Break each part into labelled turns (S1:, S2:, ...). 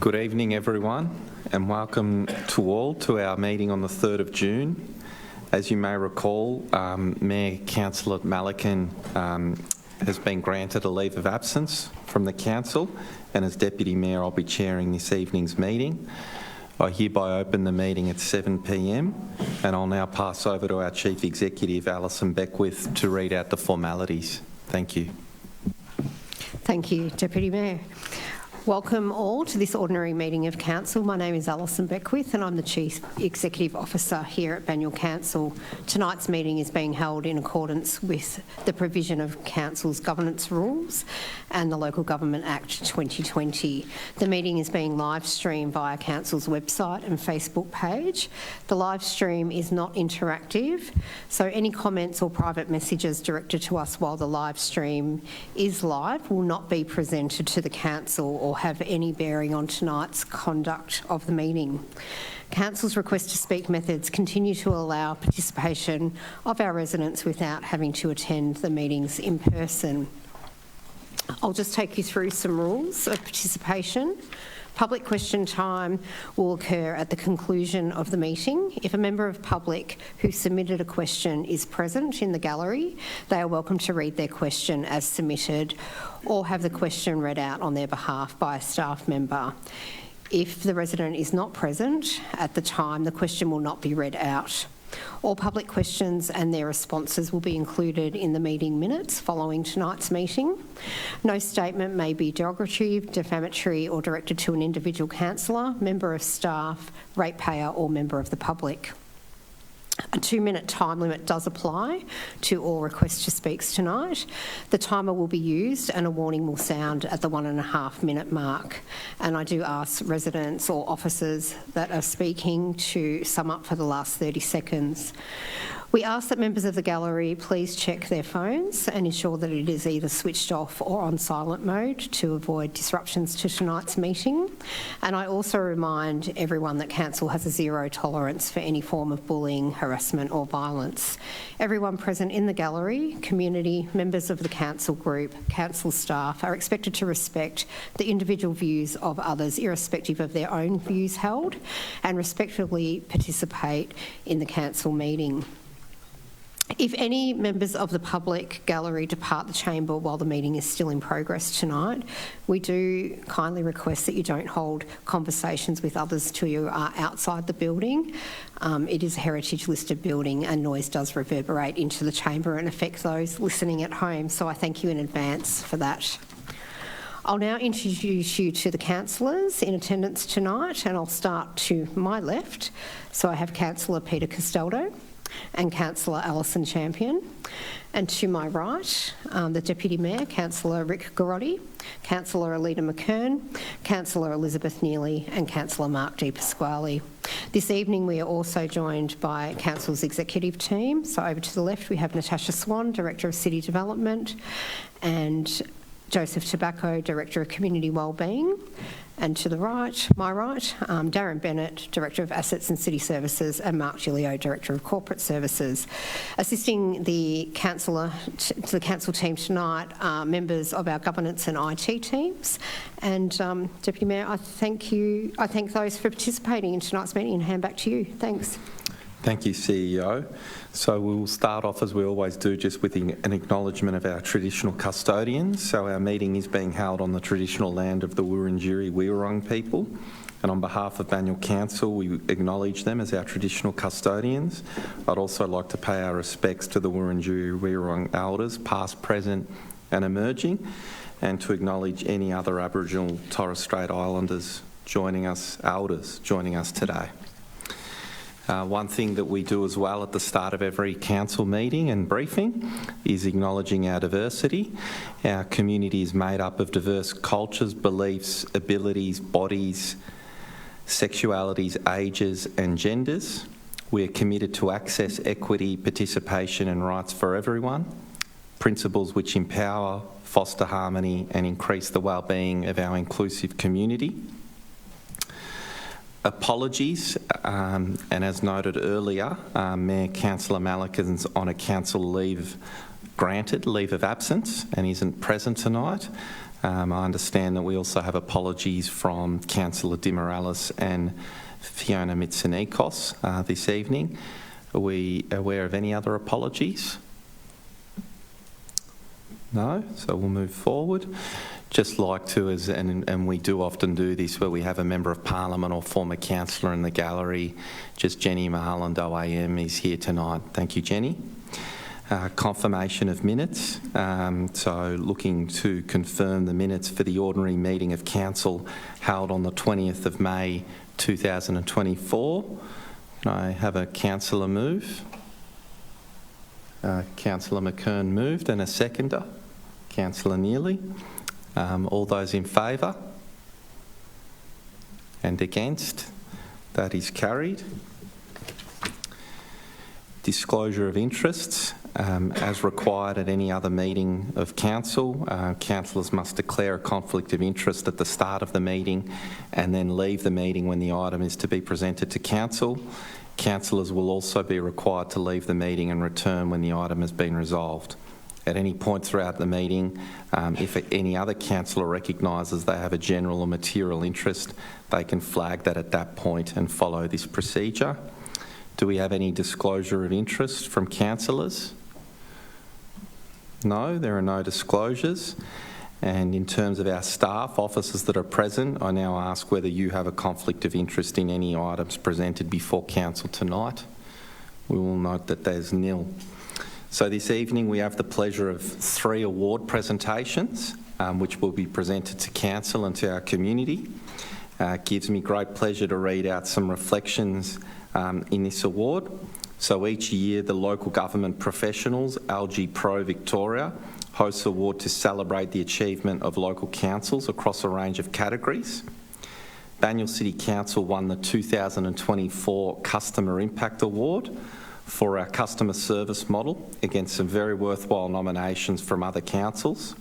S1: Good evening, everyone, and welcome to all to our meeting on the 3rd of June. As you may recall, Mayor Councillor Malikan has been granted a leave of absence from the Council, and as Deputy Mayor I'll be chairing this evening's meeting. I hereby open the meeting at 7 p.m, and I'll now pass over to our Chief Executive, Alison Beckwith, to read out the formalities. Thank you.
S2: Thank you, Deputy Mayor. Welcome all to this ordinary meeting of Council. My name is Alison Beckwith and I'm the Chief Executive Officer here at Banyule Council. Tonight's meeting is being held in accordance with the provision of Council's governance rules and the Local Government Act 2020. The meeting is being live streamed via Council's website and Facebook page. The live stream is not interactive, so any comments or private messages directed to us while the live stream is live will not be presented to the Council or have any bearing on tonight's conduct of the meeting. Council's request to speak methods continue to allow participation of our residents without having to attend the meetings in person. I'll just take you through some rules of participation. Public question time will occur at the conclusion of the meeting. If a member of public who submitted a question is present in the gallery, they are welcome to read their question as submitted or have the question read out on their behalf by a staff member. If the resident is not present at the time, the question will not be read out. All public questions and their responses will be included in the meeting minutes following tonight's meeting. No statement may be derogatory, defamatory or directed to an individual councillor, member of staff, ratepayer or member of the public. A 2-minute time limit does apply to all requests to speak tonight. The timer will be used and a warning will sound at the 1.5-minute mark. And I do ask residents or officers that are speaking to sum up for the last 30 seconds. We ask that members of the gallery please check their phones and ensure that it is either switched off or on silent mode to avoid disruptions to tonight's meeting. And I also remind everyone that Council has a zero tolerance for any form of bullying, harassment or violence. Everyone present in the gallery, community, members of the Council group, Council staff are expected to respect the individual views of others irrespective of their own views held and respectfully participate in the Council meeting. If any members of the public gallery depart the chamber while the meeting is still in progress tonight, we do kindly request that you don't hold conversations with others till you are outside the building. It is a heritage listed building and noise does reverberate into the chamber and affect those listening at home, so I thank you in advance for that. I'll now introduce you to the councillors in attendance tonight, and I'll start to my left. So I have Councillor Peter Castaldo and Councillor Alison Champion, and to my right, the Deputy Mayor, Councillor Rick Garotti, Councillor Alida McKern, Councillor Elizabeth Neely and Councillor Mark Di Pasquale. This evening we are also joined by Council's executive team. So over to the left we have Natasha Swan, Director of City Development, and Joseph Tobacco, Director of Community Wellbeing. And to the right, my right, Darren Bennett, Director of Assets and City Services, and Mark Gilio, Director of Corporate Services. Assisting the council team tonight are members of our governance and IT teams. And Deputy Mayor, I thank those for participating in tonight's meeting and hand back to you. Thanks.
S1: Thank you, CEO. So we'll start off, as we always do, just with an acknowledgement of our traditional custodians. So our meeting is being held on the traditional land of the Wurundjeri-Wurrung people. And on behalf of Banyule Council, we acknowledge them as our traditional custodians. I'd also like to pay our respects to the Wurundjeri-Wurrung elders, past, present and emerging, and to acknowledge any other Aboriginal Torres Strait Islanders joining us today. One thing that we do as well at the start of every council meeting and briefing is acknowledging our diversity. Our community is made up of diverse cultures, beliefs, abilities, bodies, sexualities, ages and genders. We are committed to access, equity, participation and rights for everyone, principles which empower, foster harmony and increase the well-being of our inclusive community. Apologies, and as noted earlier, Mayor Councillor Malikan's on a council leave of absence and isn't present tonight. I understand that we also have apologies from Councillor Di Morales and Fiona Mitsonikos this evening. Are we aware of any other apologies? No? So we'll move forward. Just like to, and we do often do this where we have a Member of Parliament or former councillor in the gallery, just Jenny Marland OAM is here tonight. Thank you, Jenny. Confirmation of minutes. So looking to confirm the minutes for the ordinary meeting of council held on the 20th of May 2024. Can I have a councillor move? Councillor McKern moved, and a seconder. Councillor Neely. All those in favour? And against? That is carried. Disclosure of interests. As required at any other meeting of council, councillors must declare a conflict of interest at the start of the meeting and then leave the meeting when the item is to be presented to council. Councillors will also be required to leave the meeting and return when the item has been resolved. At any point throughout the meeting, if any other councillor recognises they have a general or material interest, they can flag that at that point and follow this procedure. Do we have any disclosure of interest from councillors? No, there are no disclosures. And in terms of our staff, officers that are present, I now ask whether you have a conflict of interest in any items presented before council tonight. We will note that there's nil. So this evening we have the pleasure of 3 award presentations which will be presented to council and to our community. It gives me great pleasure to read out some reflections in this award. So each year the Local Government Professionals, LG Pro Victoria, hosts an award to celebrate the achievement of local councils across a range of categories. Banyule City Council won the 2024 Customer Impact Award for our customer service model against some very worthwhile nominations from other councils.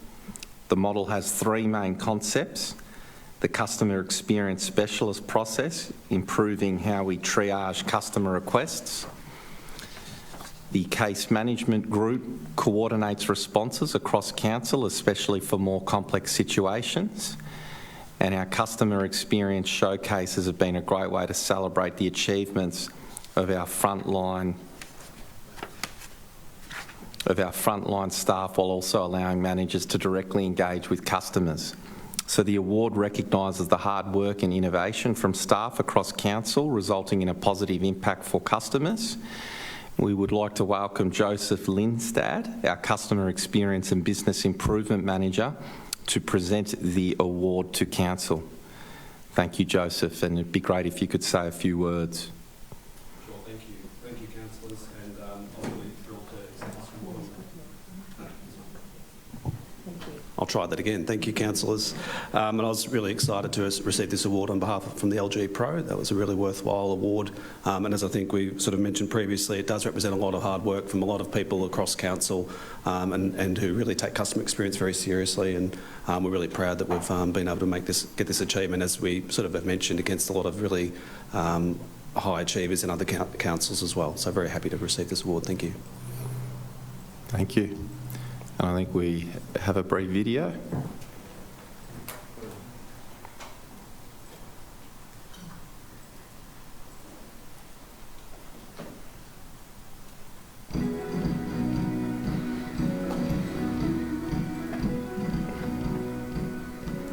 S1: The model has 3 main concepts: the customer experience specialist process, improving how we triage customer requests. The case management group coordinates responses across council, especially for more complex situations. And our customer experience showcases have been a great way to celebrate the achievements of our frontline staff, while also allowing managers to directly engage with customers. So the award recognises the hard work and innovation from staff across council, resulting in a positive impact for customers. We would like to welcome Joseph Lindstad, our Customer Experience and Business Improvement Manager, to present the award to council. Thank you, Joseph, and it'd be great if you could say a few words.
S3: Sure, thank you. Thank you, councillors, and I'm really thrilled to accept this award. I'll try that again. Thank you, councillors. And I was really excited to receive this award on behalf from the LG Pro. That was a really worthwhile award. And as I think we sort of mentioned previously, it does represent a lot of hard work from a lot of people across council and who really take customer experience very seriously. And we're really proud that we've been able to get this achievement, as we sort of have mentioned, against a lot of really high achievers in other councils as well. So very happy to receive this award. Thank you.
S1: Thank you. And I think we have a brief video.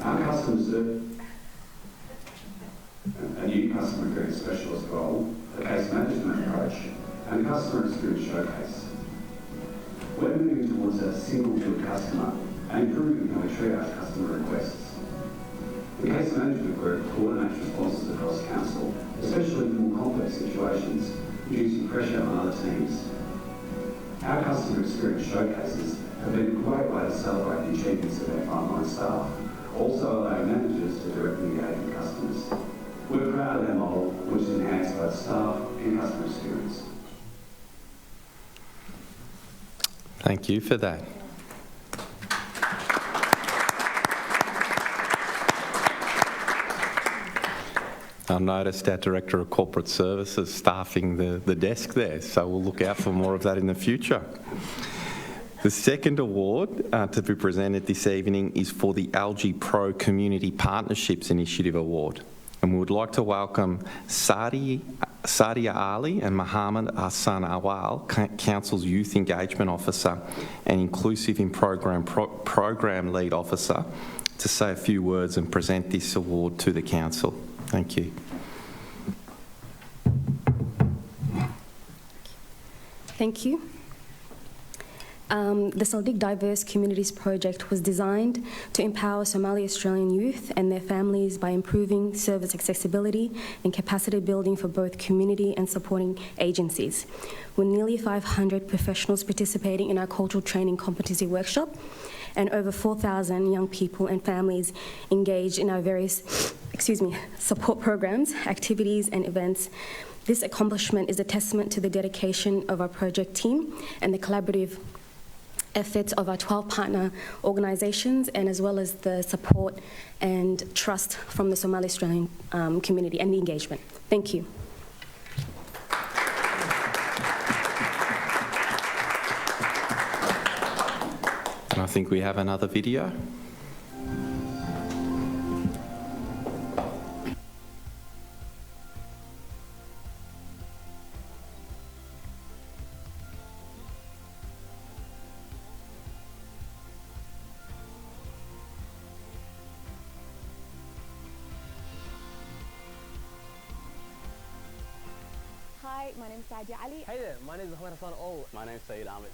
S4: Our customers a new customer experience specialist role, a case management approach, and a customer experience showcase. We're moving towards a single good customer and improving how we triage customer requests. The case management group coordinates responses across council, especially in more complex situations, reducing pressure on other teams. Our customer experience showcases have been a great way to celebrate the achievements of our frontline staff, also allowing managers to directly engage with customers. We're proud of our model, which has enhanced both staff and customer experience.
S1: Thank you for that. I noticed our Director of Corporate Services staffing the desk there, so we'll look out for more of that in the future. The second award to be presented this evening is for the Algae Pro Community Partnerships Initiative Award. And we would like to welcome Sadia Ali and Mohammed Hassan Awal, Council's Youth Engagement Officer and Inclusive in Program Lead Officer, to say a few words and present this award to the Council. Thank you.
S5: Thank you. The Saldic Diverse Communities Project was designed to empower Somali Australian youth and their families by improving service accessibility and capacity building for both community and supporting agencies. With nearly 500 professionals participating in our cultural training competency workshop and over 4,000 young people and families engaged in our various support programs, activities and events, this accomplishment is a testament to the dedication of our project team and the collaborative efforts of our 12 partner organisations, and as well as the support and trust from the Somali Australian community and the engagement. Thank you.
S1: And I think we have another video.
S6: Hi, my name is Sadia Ali.
S7: Hey there, my name is Mohammed Hassan Awal. My name is Saeed Ahmed.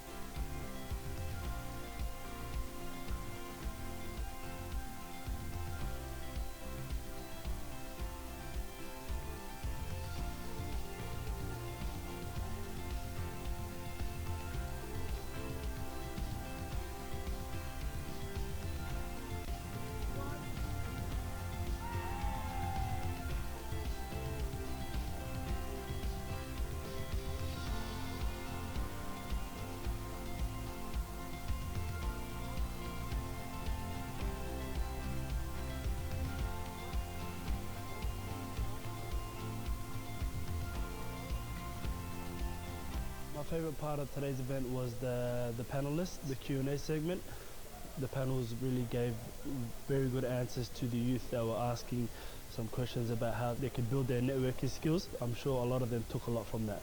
S8: My favourite part of today's event was the panellists, the Q&A segment. The panels really gave very good answers to the youth that were asking some questions about how they could build their networking skills. I'm sure a lot of them took a lot from that.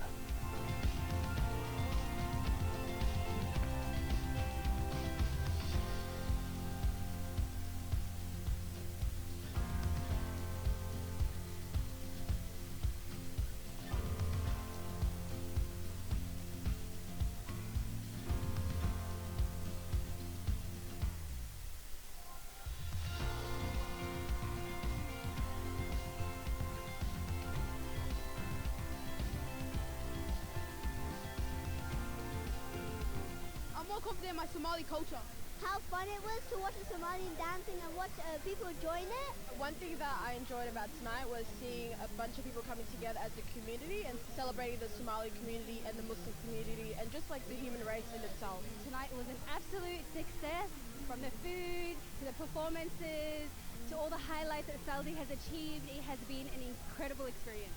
S6: More confident in my Somali culture.
S9: How fun it was to watch the Somalian dancing and watch people join it.
S6: One thing that I enjoyed about tonight was seeing a bunch of people coming together as a community and celebrating the Somali community and the Muslim community and just like the human race in itself.
S10: Tonight was an absolute success, from the food to the performances to all the highlights that Saldi has achieved. It has been an incredible experience.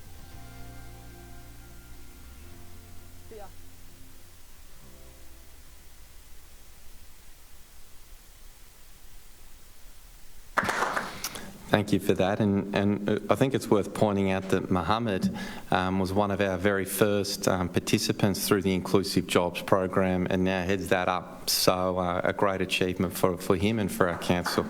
S7: See ya.
S1: Thank you for that, and I think it's worth pointing out that Mohammed was one of our very first participants through the Inclusive Jobs program and now heads that up, so a great achievement for him and for our council.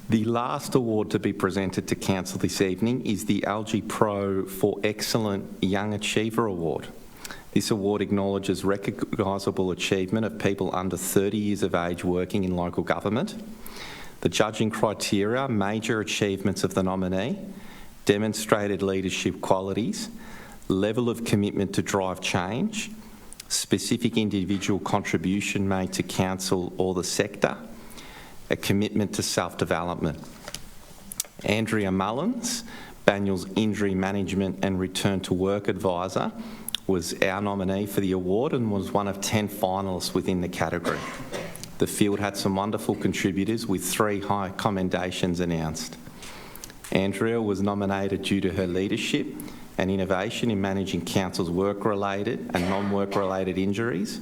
S1: The last award to be presented to Council this evening is the Algae Pro for Excellent Young Achiever Award. This award acknowledges recognisable achievement of people under 30 years of age working in local government. The judging criteria: major achievements of the nominee, demonstrated leadership qualities, level of commitment to drive change, specific individual contribution made to council or the sector, a commitment to self-development. Andrea Mullins, Banyul's Injury Management and Return to Work Advisor, was our nominee for the award and was one of 10 finalists within the category. The field had some wonderful contributors with 3 high commendations announced. Andrea was nominated due to her leadership, and innovation in managing council's work-related and non-work-related injuries,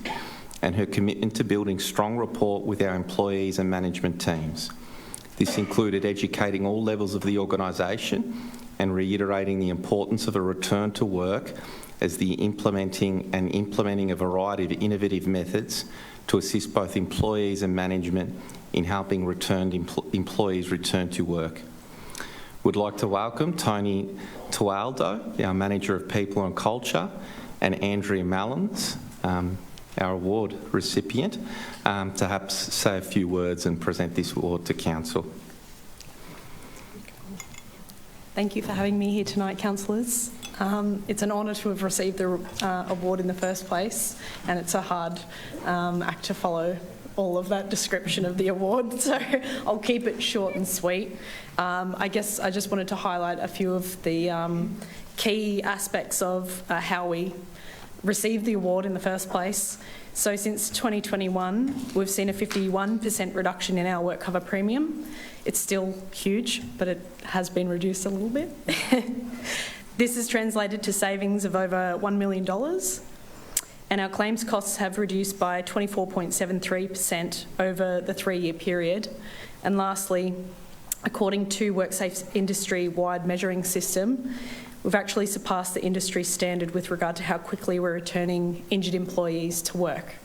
S1: and her commitment to building strong rapport with our employees and management teams. This included educating all levels of the organisation and reiterating the importance of a return to work as the implementing a variety of innovative methods to assist both employees and management in helping employees return to work. We'd like to welcome Tony Tualdo, our Manager of People and Culture, and Andrea Mallins, our award recipient, to perhaps say a few words and present this award to Council.
S11: Thank you for having me here tonight, councillors. It's an honour to have received the award in the first place, and it's a hard act to follow all of that description of the award, so I'll keep it short and sweet. I guess I just wanted to highlight a few of the key aspects of how we received the award in the first place. So since 2021, we've seen a 51% reduction in our work cover premium. It's still huge, but it has been reduced a little bit. This has translated to savings of over $1 million, and our claims costs have reduced by 24.73% over the 3-year period. And lastly, according to WorkSafe's industry-wide measuring system, we've actually surpassed the industry standard with regard to how quickly we're returning injured employees to work.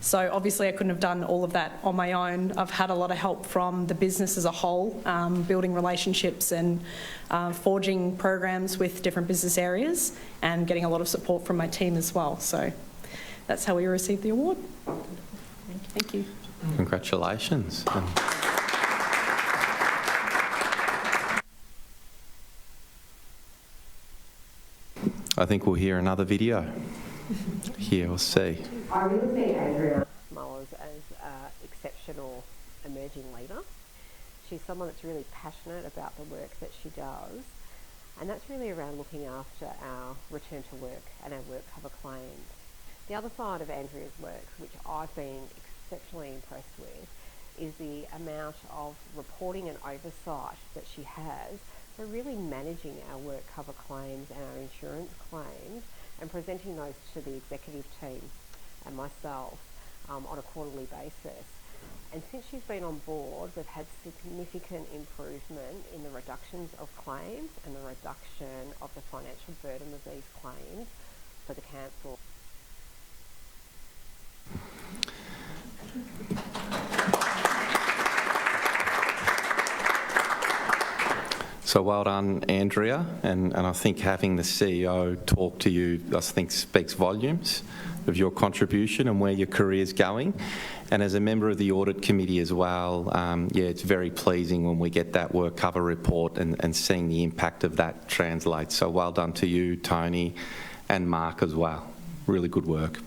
S11: So obviously I couldn't have done all of that on my own. I've had a lot of help from the business as a whole, building relationships and forging programs with different business areas, and getting a lot of support from my team as well. So that's how we received the award. Thank you.
S1: Congratulations. I think we'll hear another video. Here, we'll see.
S12: I really see Andrea Mullers as an exceptional emerging leader. She's someone that's really passionate about the work that she does, and that's really around looking after our return to work and our work cover claims. The other side of Andrea's work, which I've been exceptionally impressed with, is the amount of reporting and oversight that she has for really managing our work cover claims and our insurance claims, and presenting those to the executive team and myself on a quarterly basis. And since she's been on board, we've had significant improvement in the reductions of claims and the reduction of the financial burden of these claims for the council.
S1: So well done, Andrea, and I think having the CEO talk to you, I think, speaks volumes of your contribution and where your career's going. And as a member of the Audit Committee as well, yeah, it's very pleasing when we get that work cover report and seeing the impact of that translate. So well done to you, Tony, and Mark as well. Really good work.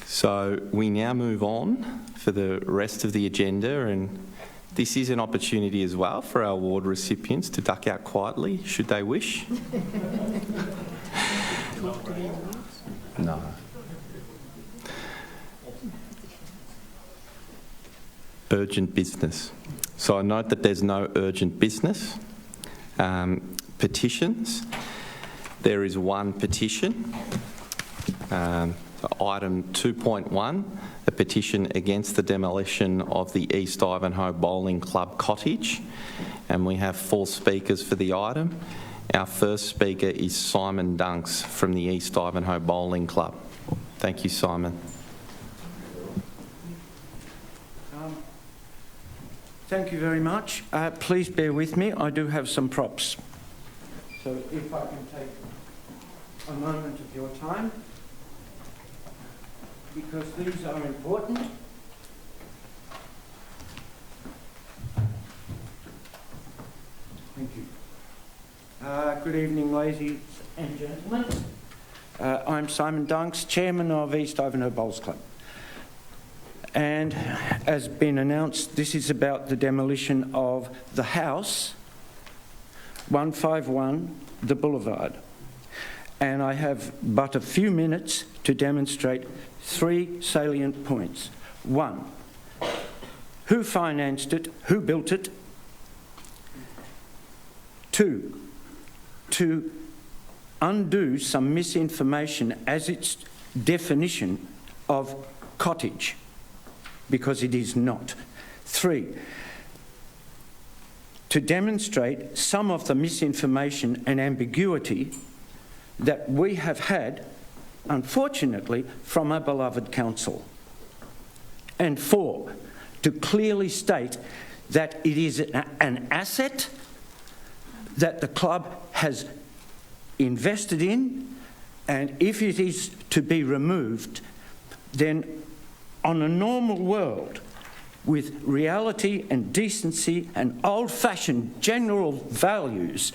S1: So we now move on for the rest of the agenda, and this is an opportunity as well for our award recipients to duck out quietly, should they wish. No. Urgent business. So I note that there's no urgent business. Petitions. There is one petition. Item 2.1, a petition against the demolition of the East Ivanhoe Bowling Club cottage. And we have 4 speakers for the item. Our first speaker is Simon Dunks from the East Ivanhoe Bowling Club. Thank you, Simon.
S13: Thank you very much. Please bear with me. I do have some props. So if I can take a moment of your time, because these are important. Thank you. Good evening, ladies and gentlemen. I'm Simon Dunks, Chairman of East Ivanhoe Bowls Club. And as been announced, this is about the demolition of the house, 151 The Boulevard. And I have but a few minutes to demonstrate 3 salient points. 1, who financed it, who built it? 2, to undo some misinformation as its definition of cottage, because it is not. 3, to demonstrate some of the misinformation and ambiguity that we have had, unfortunately, from our beloved council. And 4, to clearly state that it is an asset that the club has invested in, and if it is to be removed, then on a normal world, with reality and decency and old-fashioned general values,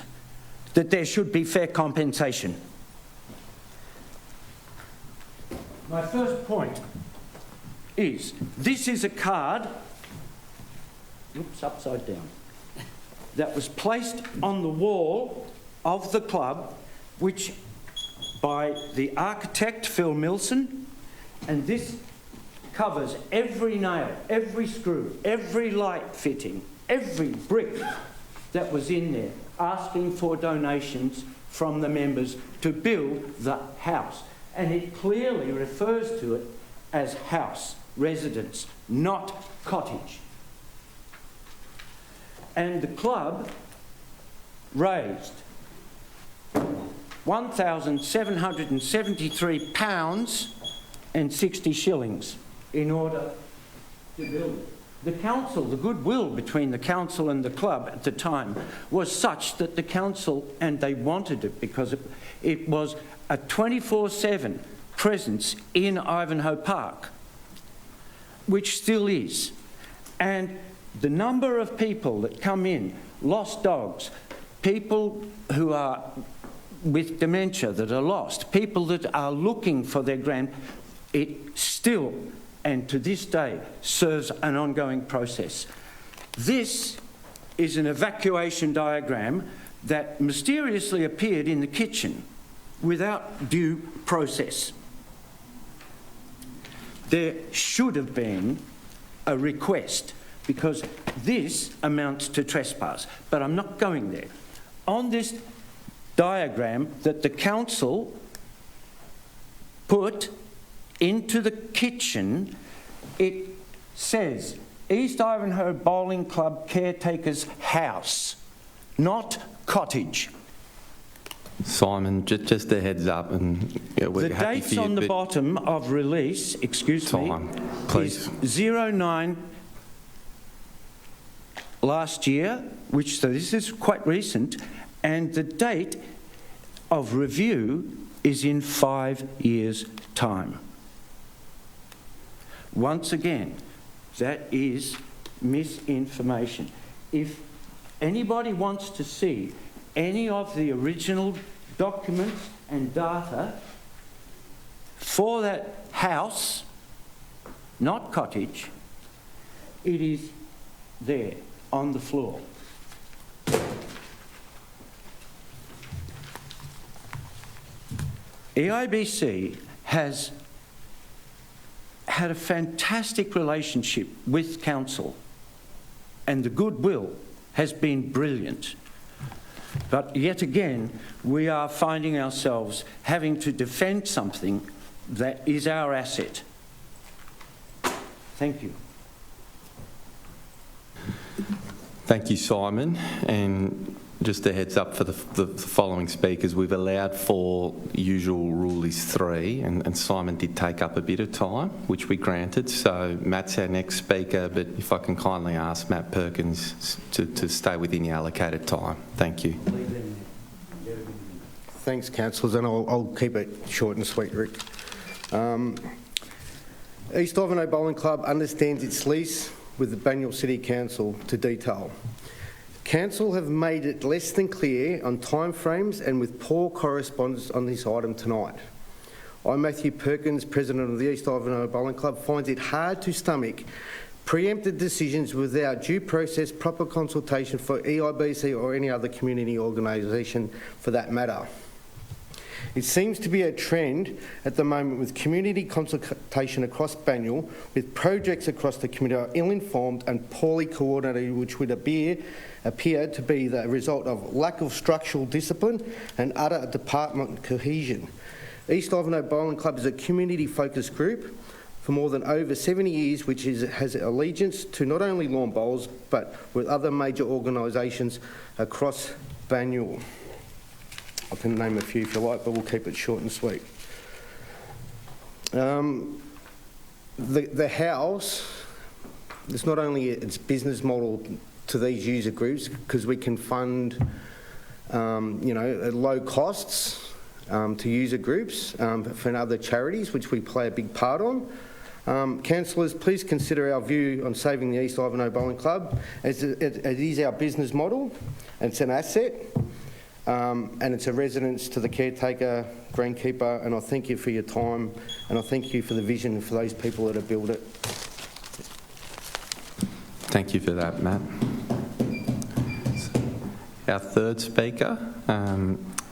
S13: that there should be fair compensation. My first point is, this is a card, oops, upside down, that was placed on the wall of the club, which by the architect Phil Milson, and this covers every nail, every screw, every light fitting, every brick that was in there, asking for donations from the members to build the house. And it clearly refers to it as house, residence, not cottage. And the club raised £1,773 and 60 shillings in order to build it. The council, the goodwill between the council and the club at the time was such that the council, and they wanted it because it was a 24/7 presence in Ivanhoe Park, which still is. And the number of people that come in, lost dogs, people who are with dementia that are lost, people that are looking for their it still, and to this day, serves an ongoing process. This is an evacuation diagram that mysteriously appeared in the kitchen without due process. There should have been a request, because this amounts to trespass, but I'm not going there. On this diagram that the council put into the kitchen, it says East Ivanhoe Bowling Club Caretaker's House, not cottage.
S1: Simon, just a heads up, and we're
S13: the
S1: happy
S13: dates
S1: for you,
S13: on the
S1: but
S13: bottom of release, excuse
S1: Time,
S13: me,
S1: please.
S13: is 09 last year, which, so this is quite recent, and the date of review is in 5 years' time. Once again, that is misinformation. If anybody wants to see any of the original documents and data for that house, not cottage, it is there on the floor. EIBC has had a fantastic relationship with council, and the goodwill has been brilliant. But yet again, we are finding ourselves having to defend something that is our asset. Thank you.
S1: Thank you, Simon. And just a heads up for the following speakers, we've allowed for usual rule is 3, and Simon did take up a bit of time, which we granted. So Matt's our next speaker, but if I can kindly ask Matt Perkins to stay within the allocated time. Thank you.
S14: Thanks, councillors, and I'll keep it short and sweet, Rick. East Ivanhoe Bowling Club understands its lease with the Banyule City Council to detail. Council have made it less than clear on timeframes and with poor correspondence on this item tonight. I, Matthew Perkins, President of the East Ivanhoe Bowling Club, finds it hard to stomach preempted decisions without due process, proper consultation for EIBC or any other community organisation for that matter. It seems to be a trend at the moment with community consultation across Banyule, with projects across the community are ill-informed and poorly coordinated, which would appear to be the result of lack of structural discipline and utter department cohesion. East Ivanhoe Bowling Club is a community-focused group for more than over 70 years, which has allegiance to not only lawn bowls, but with other major organisations across Banyule. I can name a few if you like, but we'll keep it short and sweet. The house, it's not only its business model to these user groups, because we can fund, at low costs to user groups for other charities, which we play a big part on. Councillors, please consider our view on saving the East Ivanhoe Bowling Club, as it is our business model, and it's an asset, and it's a residence to the caretaker, greenkeeper, and I thank you for your time, and I thank you for the vision for those people that have built it.
S1: Thank you for that, Matt. Our third speaker,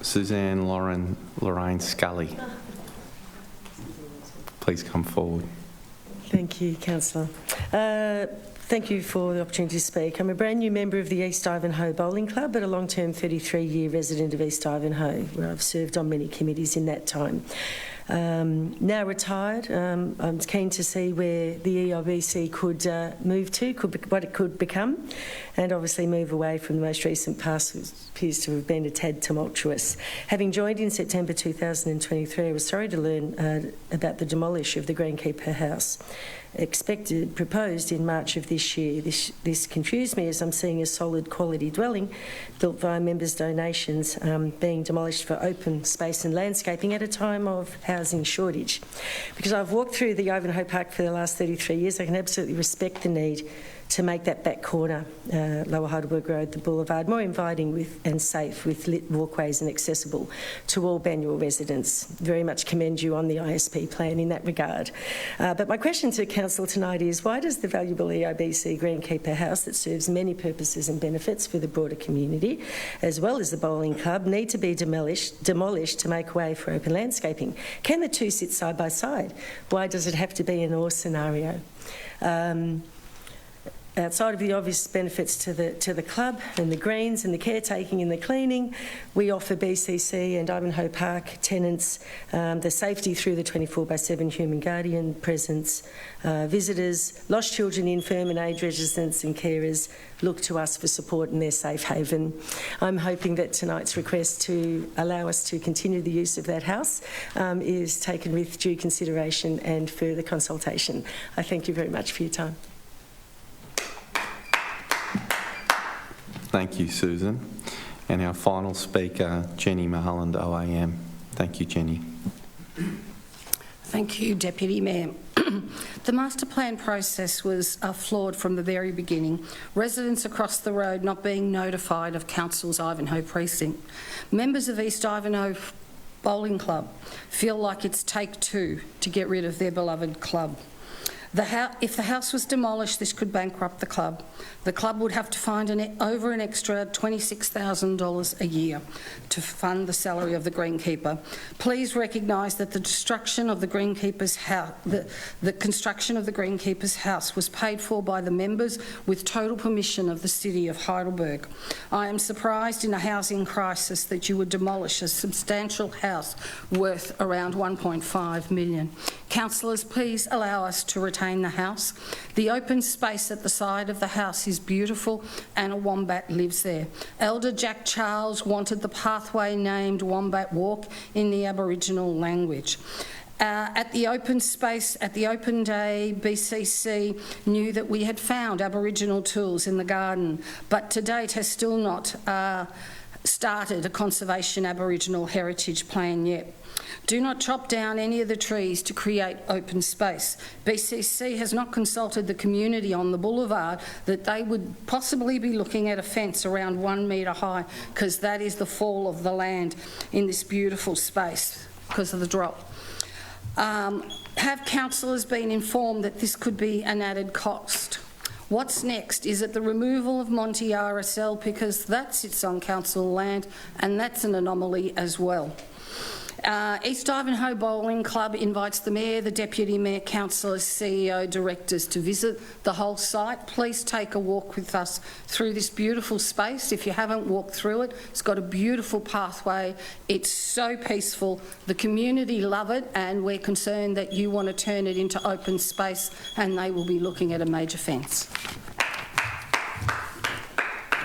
S1: Suzanne Lorraine Scully. Please come forward.
S15: Thank you, Councillor. Thank you for the opportunity to speak. I'm a brand new member of the East Ivanhoe Bowling Club, but a long-term 33-year resident of East Ivanhoe, where I've served on many committees in that time. Now retired, I'm keen to see where the EIBC could move to, what it could become, and obviously move away from the most recent past, which appears to have been a tad tumultuous. Having joined in September 2023, I was sorry to learn about the demolish of the Greenkeeper House, proposed in March of this year. This confused me, as I'm seeing a solid quality dwelling built via members' donations being demolished for open space and landscaping at a time of housing shortage. Because I've walked through the Ivanhoe Park for the last 33 years, I can absolutely respect the need to make that back corner, Lower Heidelberg Road, the boulevard, more inviting and safe, with lit walkways and accessible to all Banyule residents. Very much commend you on the ISP plan in that regard. But my question to Council tonight is, why does the valuable EIBC Greenkeeper House, that serves many purposes and benefits for the broader community, as well as the bowling club, need to be demolished to make way for open landscaping? Can the two sit side by side? Why does it have to be an or scenario? Outside of the obvious benefits to the club and the greens and the caretaking and the cleaning, we offer BCC and Ivanhoe Park tenants the safety through the 24/7 human guardian presence. Visitors, lost children, infirm and aged residents and carers look to us for support in their safe haven. I'm hoping that tonight's request to allow us to continue the use of that house is taken with due consideration and further consultation. I thank you very much for your time.
S1: Thank you, Susan. And our final speaker, Jenny Mahaland, OAM. Thank you, Jenny.
S16: Thank you, Deputy Mayor. The master plan process was flawed from the very beginning. Residents across the road not being notified of Council's Ivanhoe precinct. Members of East Ivanhoe Bowling Club feel like it's take two to get rid of their beloved club. If the house was demolished, this could bankrupt the club. The club would have to find over an extra $26,000 a year to fund the salary of the greenkeeper. Please recognise that the destruction of the greenkeeper's house, the construction of the greenkeeper's house was paid for by the members with total permission of the City of Heidelberg. I am surprised in a housing crisis that you would demolish a substantial house worth around $1.5 million. Councillors, please allow us to retain the house. The open space at the side of the house is beautiful and a wombat lives there. Elder Jack Charles wanted the pathway named Wombat Walk in the Aboriginal language. At the open space, at the open day, BCC knew that we had found Aboriginal tools in the garden, but to date has still not started a conservation Aboriginal heritage plan yet. Do not chop down any of the trees to create open space. BCC has not consulted the community on the boulevard that they would possibly be looking at a fence around 1 metre high, because that is the fall of the land in this beautiful space because of the drop. Have councillors been informed that this could be an added cost? What's next? Is it the removal of Monty RSL, because that sits on council land and that's an anomaly as well? East Ivanhoe Bowling Club invites the Mayor, the Deputy Mayor, Councillors, CEO, Directors to visit the whole site. Please take a walk with us through this beautiful space. If you haven't walked through it, it's got a beautiful pathway. It's so peaceful. The community love it, and we're concerned that you want to turn it into open space and they will be looking at a major fence.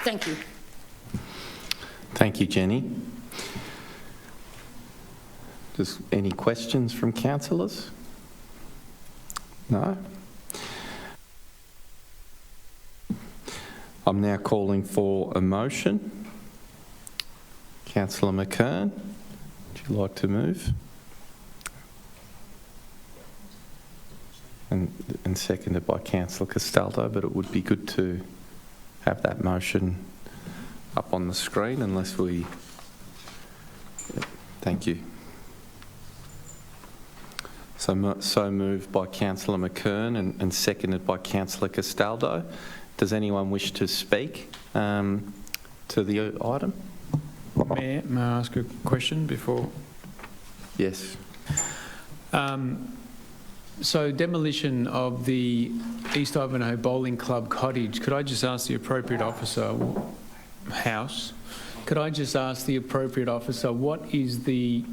S16: Thank you.
S1: Thank you, Jenny. Just any questions from councillors? No? I'm now calling for a motion. Councillor McKern, would you like to move? And seconded by Councillor Castaldo, but it would be good to have that motion up on the screen unless we... Thank you. So moved by Councillor McKern and seconded by Councillor Castaldo. Does anyone wish to speak to the item?
S17: Mayor, may I ask a question before?
S1: Yes.
S17: So demolition of the East Ivanhoe Bowling Club cottage, could I just ask the appropriate officer, house, could I just ask the appropriate officer, what is the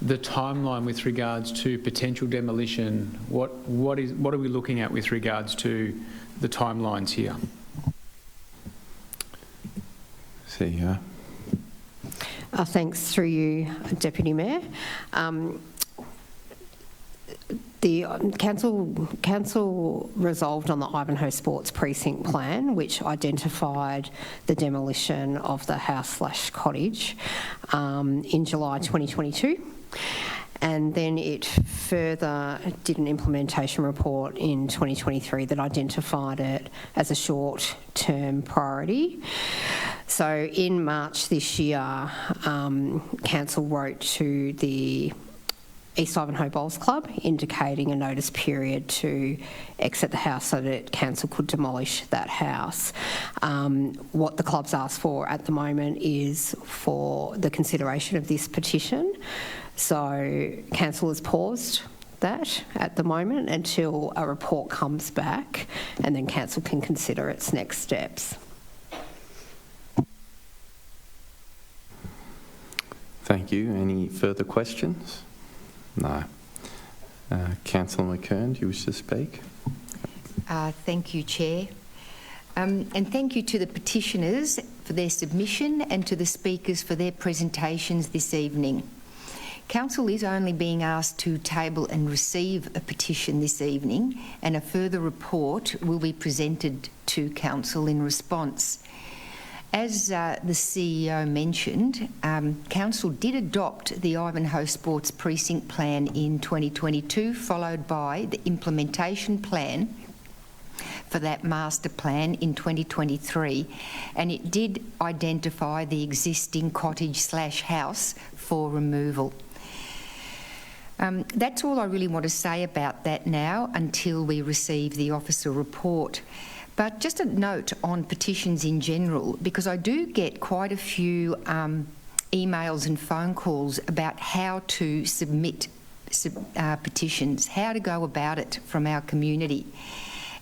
S17: timeline with regards to potential demolition? What are we looking at with regards to the timelines here?
S1: CEO.
S2: Thanks through you, Deputy Mayor. The council resolved on the Ivanhoe Sports Precinct Plan, which identified the demolition of the house/cottage in July 2022. And then it further did an implementation report in 2023 that identified it as a short-term priority. So in March this year, council wrote to the East Ivanhoe Bowls Club indicating a notice period to exit the house so that council could demolish that house. What the club's asked for at the moment is for the consideration of this petition. So council has paused that at the moment until a report comes back, and then council can consider its next steps.
S1: Thank you. Any further questions? No. Councillor McKern, do you wish to speak?
S18: Thank you, Chair. And thank you to the petitioners for their submission and to the speakers for their presentations this evening. Council is only being asked to table and receive a petition this evening, and a further report will be presented to Council in response. As the CEO mentioned, Council did adopt the Ivanhoe Sports Precinct Plan in 2022, followed by the implementation plan for that master plan in 2023, and it did identify the existing cottage/house for removal. That's all I really want to say about that now until we receive the officer report. But just a note on petitions in general, because I do get quite a few emails and phone calls about how to submit petitions, how to go about it from our community.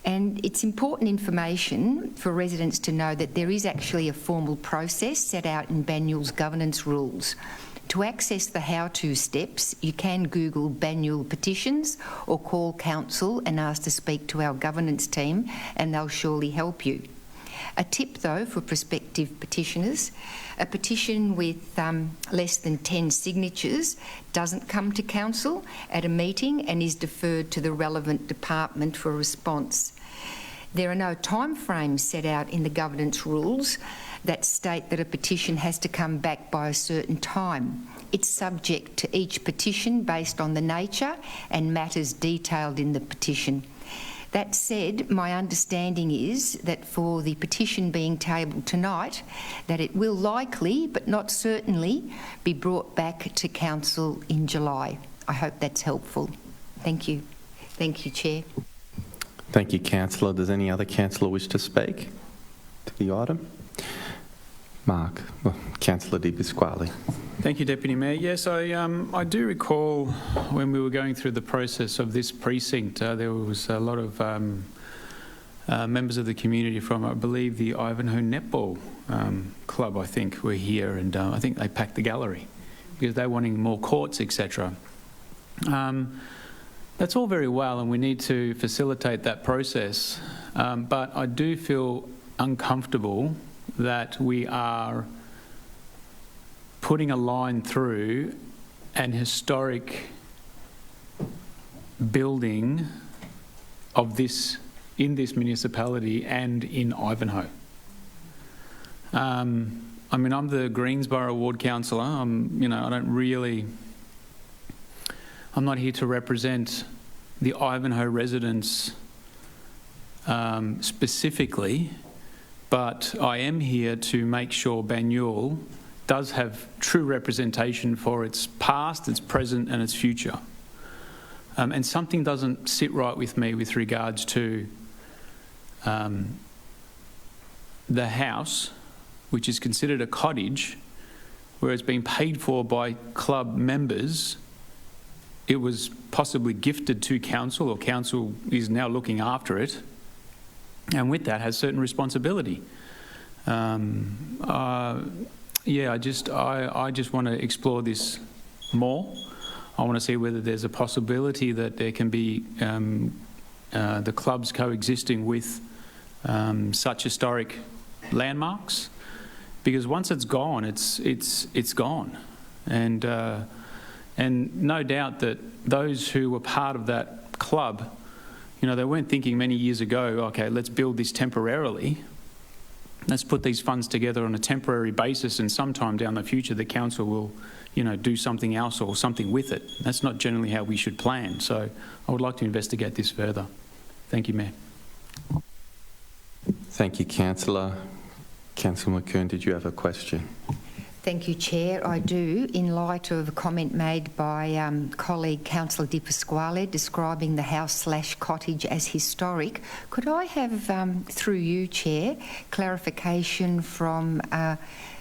S18: And it's important information for residents to know that there is actually a formal process set out in Banyul's governance rules. To access the how-to steps, you can Google Banyul petitions or call council and ask to speak to our governance team, and they'll surely help you. A tip though for prospective petitioners, a petition with less than 10 signatures doesn't come to council at a meeting and is deferred to the relevant department for a response. There are no timeframes set out in the governance rules that state that a petition has to come back by a certain time. It's subject to each petition based on the nature and matters detailed in the petition. That said, my understanding is that for the petition being tabled tonight, that it will likely, but not certainly, be brought back to council in July. I hope that's helpful. Thank you. Thank you, Chair.
S1: Thank you, Councillor. Does any other councillor wish to speak to the item? Mark. Well, Councillor Di Pasquale.
S17: Thank you, Deputy Mayor. Yes, I do recall when we were going through the process of this precinct, there was a lot of members of the community from, I believe, the Ivanhoe Netball Club, I think, were here, and I think they packed the gallery because they're wanting more courts, etc. That's all very well, and we need to facilitate that process, but I do feel uncomfortable that we are putting a line through an historic building of this in this municipality and in Ivanhoe. I mean, I'm the Greensborough Ward Councillor. I'm not here to represent the Ivanhoe residents specifically, but I am here to make sure Banyule does have true representation for its past, its present and its future. And something doesn't sit right with me with regards to the house, which is considered a cottage, where it's been paid for by club members. It was possibly gifted to council, or council is now looking after it, and with that has certain responsibility. I just want to explore this more. I want to see whether there's a possibility that there can be the clubs coexisting with such historic landmarks, because once it's gone, it's gone, and no doubt that those who were part of that club, they weren't thinking many years ago, okay, let's build this temporarily. Let's put these funds together on a temporary basis, and sometime down the future the council will, do something else or something with it. That's not generally how we should plan. So I would like to investigate this further. Thank you, Mayor.
S1: Thank you, Councillor. Councillor McKern, did you have a question?
S18: Thank you, Chair. I do. In light of a comment made by colleague Councillor Di Pasquale describing the house/cottage as historic, could I have, through you, Chair, clarification from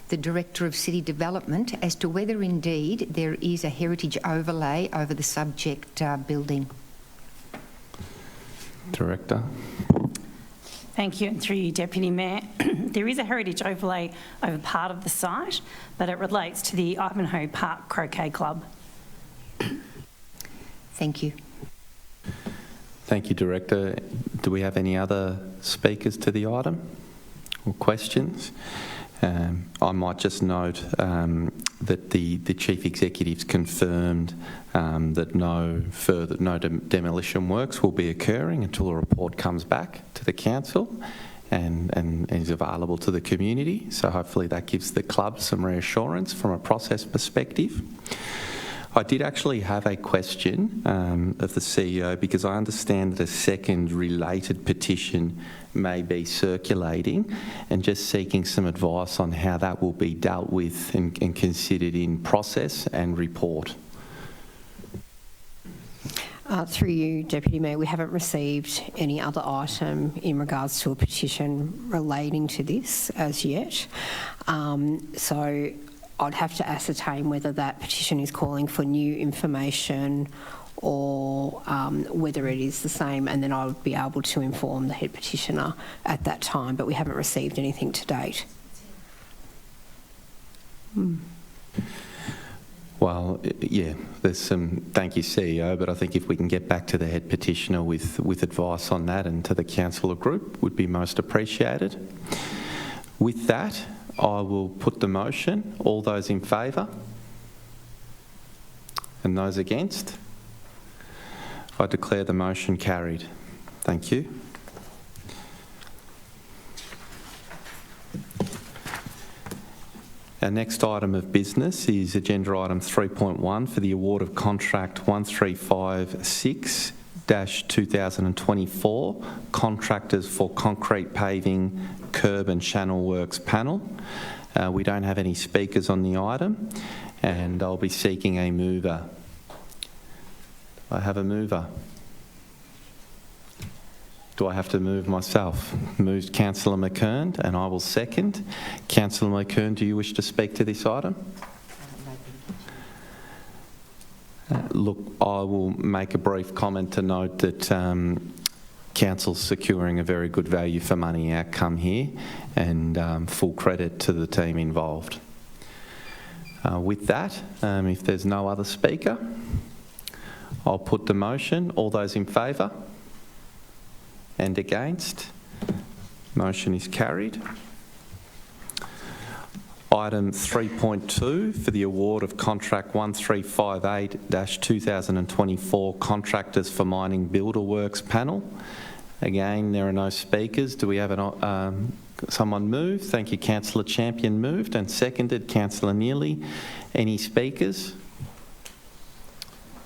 S18: the Director of City Development as to whether indeed there is a heritage overlay over the subject building?
S1: Director.
S19: Thank you, and through you, Deputy Mayor. There is a heritage overlay over part of the site, but it relates to the Ivanhoe Park Croquet Club.
S18: Thank you.
S1: Thank you, Director. Do we have any other speakers to the item or questions? I might just note that the Chief Executive's confirmed that no demolition works will be occurring until a report comes back to the council and is available to the community. So hopefully that gives the club some reassurance from a process perspective. I did actually have a question of the CEO, because I understand that a second related petition may be circulating, and just seeking some advice on how that will be dealt with and considered in process and report.
S2: Through you, Deputy Mayor, we haven't received any other item in regards to a petition relating to this as yet. So I'd have to ascertain whether that petition is calling for new information or whether it is the same, and then I would be able to inform the head petitioner at that time, but we haven't received anything to date.
S1: Well, yeah, there's some, thank you, CEO, but I think if we can get back to the head petitioner with advice on that and to the councillor group would be most appreciated. With that, I will put the motion. All those in favour? And those against? I declare the motion carried. Thank you. Our next item of business is agenda item 3.1 for the award of contract 1356-2024, contractors for concrete paving, curb and channel works panel. We don't have any speakers on the item, and I'll be seeking a mover. I have a mover. Do I have to move myself? Moved Councillor McKern, and I will second. Councillor McKern, do you wish to speak to this item? Look, I will make a brief comment to note that Council's securing a very good value for money outcome here, and full credit to the team involved. With that, if there's no other speaker, I'll put the motion. All those in favour? And against? Motion is carried. Item 3.2 for the award of contract 1358-2024 Contractors for Mining Builder Works panel. Again, there are no speakers. Do we have someone move? Thank you, Councillor Champion moved and seconded. Councillor Neely. Any speakers?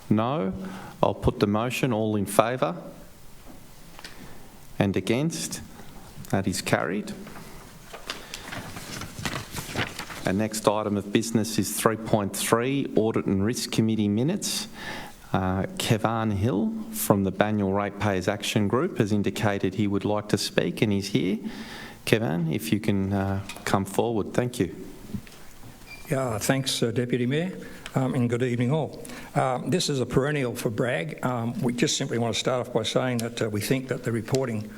S1: No. I'll put the motion. All in favour? And against? That is carried. Our next item of business is 3.3, Audit and Risk Committee minutes. Kevan Hill from the Banyule Ratepayers Action Group has indicated he would like to speak and he's here. Kevan, if you can come forward. Thank you.
S20: Yeah, thanks, Deputy Mayor, and good evening all. This is a perennial for Bragg. We just simply want to start off by saying that we think that the reporting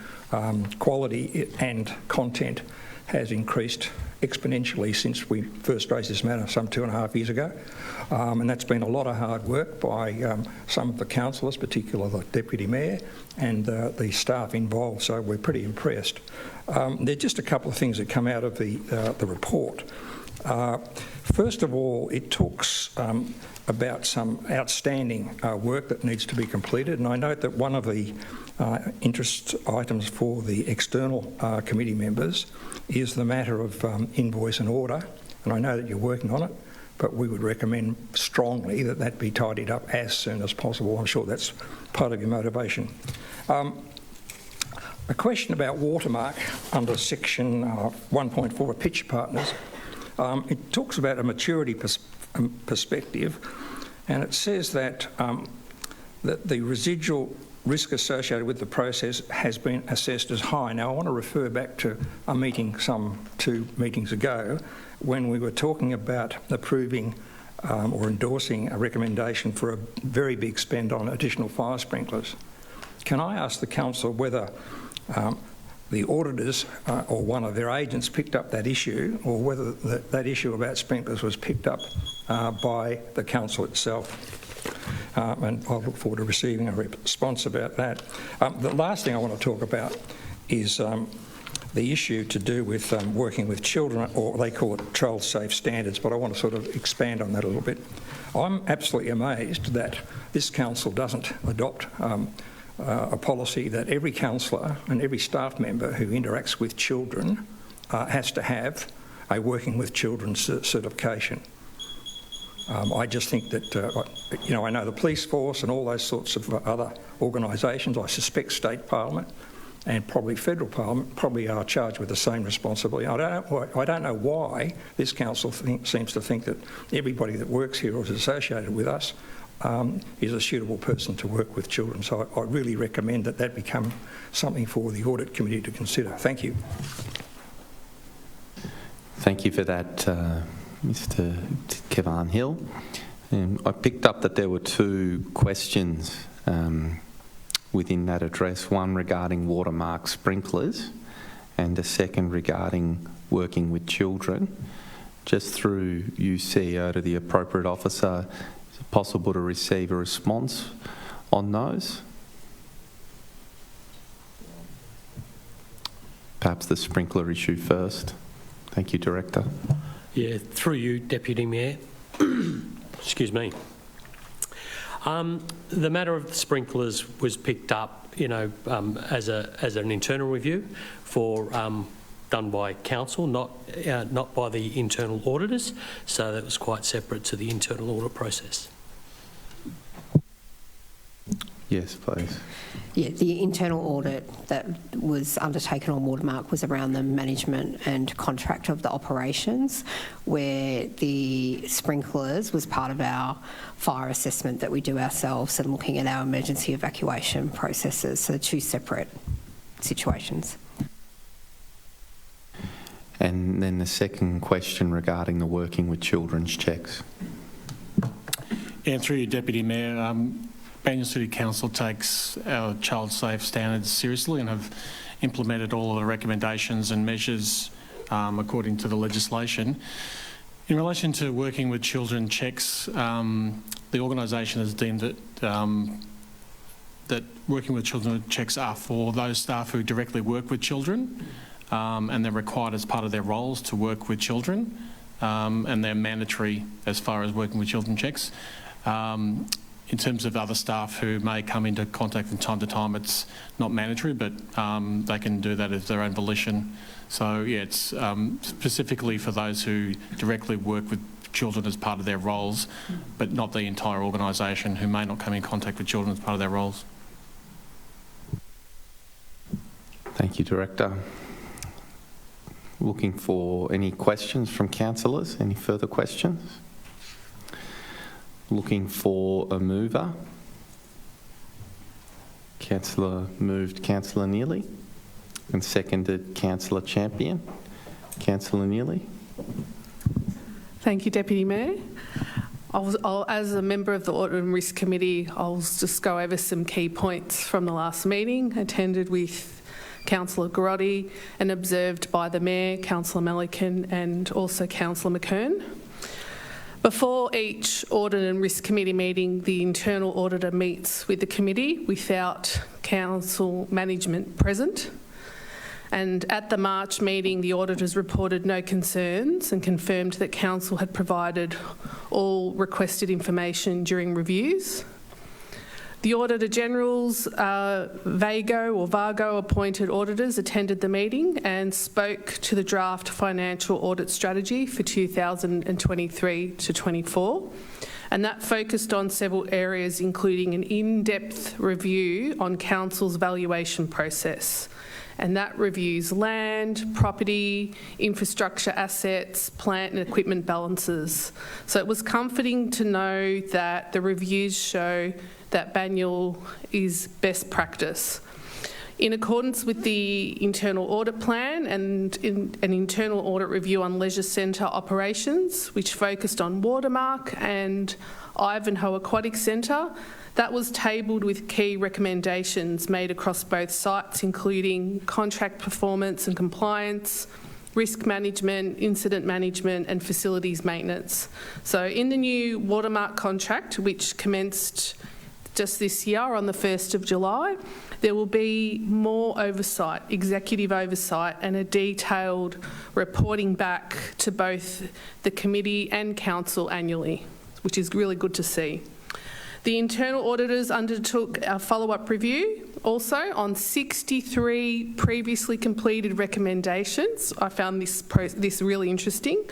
S20: quality and content has increased exponentially since we first raised this matter some 2.5 years ago. And that's been a lot of hard work by some of the councillors, particularly the Deputy Mayor, and the staff involved, so we're pretty impressed. There are just a couple of things that come out of the report. First of all, it talks about some outstanding work that needs to be completed, and I note that one of the interest items for the external committee members is the matter of invoice and order, and I know that you're working on it, but we would recommend strongly that that be tidied up as soon as possible. I'm sure that's part of your motivation. A question about Watermark under section 1.4 of Pitcher Partners. It talks about a maturity perspective, and it says that, that the residual risk associated with the process has been assessed as high. Now, I want to refer back to a meeting some 2 meetings ago when we were talking about approving or endorsing a recommendation for a very big spend on additional fire sprinklers. Can I ask the council whether the auditors or one of their agents picked up that issue, or whether that issue about sprinklers was picked up by the council itself? And I look forward to receiving a response about that. The last thing I want to talk about is the issue to do with working with children, or they call it child safe standards, but I want to sort of expand on that a little bit. I'm absolutely amazed that this council doesn't adopt a policy that every councillor and every staff member who interacts with children has to have a working with children certification. I just think that, you know, I know the police force and all those sorts of other organisations, I suspect state parliament and probably federal parliament probably are charged with the same responsibility. I don't know why this council seems to think that everybody that works here or is associated with us is a suitable person to work with children. So I really recommend that that become something for the Audit Committee to consider. Thank you.
S1: Thank you for that, Mr. Kevan Hill. I picked up that there were 2 questions within that address, one regarding Watermark sprinklers and a second regarding working with children. Just through you, CEO, to the appropriate officer, is it possible to receive a response on those? Perhaps the sprinkler issue first. Thank you, Director.
S21: Yeah, through you, Deputy Mayor. Excuse me. The matter of the sprinklers was picked up, you know, as an internal review for done by council, not by the internal auditors. So that was quite separate to the internal audit process.
S1: Yes, please.
S2: Yeah, the internal audit that was undertaken on Watermark was around the management and contract of the operations, where the sprinklers was part of our fire assessment that we do ourselves and looking at our emergency evacuation processes. So 2 separate situations.
S1: And then the second question regarding the working with children's checks.
S3: And through you, Deputy Mayor, Banyule City Council takes our child safe standards seriously and have implemented all of the recommendations and measures according to the legislation. In relation to working with children checks, the organisation has deemed that working with children checks are for those staff who directly work with children, and they're required as part of their roles to work with children, and they're mandatory as far as working with children checks. In terms of other staff who may come into contact from time to time, it's not mandatory, but they can do that of their own volition. So yeah, it's specifically for those who directly work with children as part of their roles, but not the entire organisation who may not come in contact with children as part of their roles.
S1: Thank you, Director. Looking for any questions from councillors? Any further questions? Looking for a mover. Councillor moved Councillor Neely and seconded Councillor Champion. Councillor Neely.
S22: Thank you, Deputy Mayor. As a member of the Audit and Risk Committee, I'll just go over some key points from the last meeting. Attended with Councillor Garotti and observed by the Mayor, Councillor Melican and also Councillor McKern. Before each Audit and Risk Committee meeting, the internal auditor meets with the committee without council management present. And at the March meeting, the auditors reported no concerns and confirmed that council had provided all requested information during reviews. The Auditor General's Vago appointed auditors attended the meeting and spoke to the draft financial audit strategy for 2023 to 24. And that focused on several areas, including an in-depth review on council's valuation process. And that reviews land, property, infrastructure assets, plant and equipment balances. So it was comforting to know that the reviews show that Banyule is best practice. In accordance with the internal audit plan and in an internal audit review on leisure centre operations, which focused on Watermark and Ivanhoe Aquatic Centre, that was tabled with key recommendations made across both sites, including contract performance and compliance, risk management, incident management and facilities maintenance. So in the new Watermark contract, which commenced just this year on the 1st of July, there will be more oversight, executive oversight and a detailed reporting back to both the committee and council annually, which is really good to see. The internal auditors undertook a follow-up review also on 63 previously completed recommendations. I found this really interesting,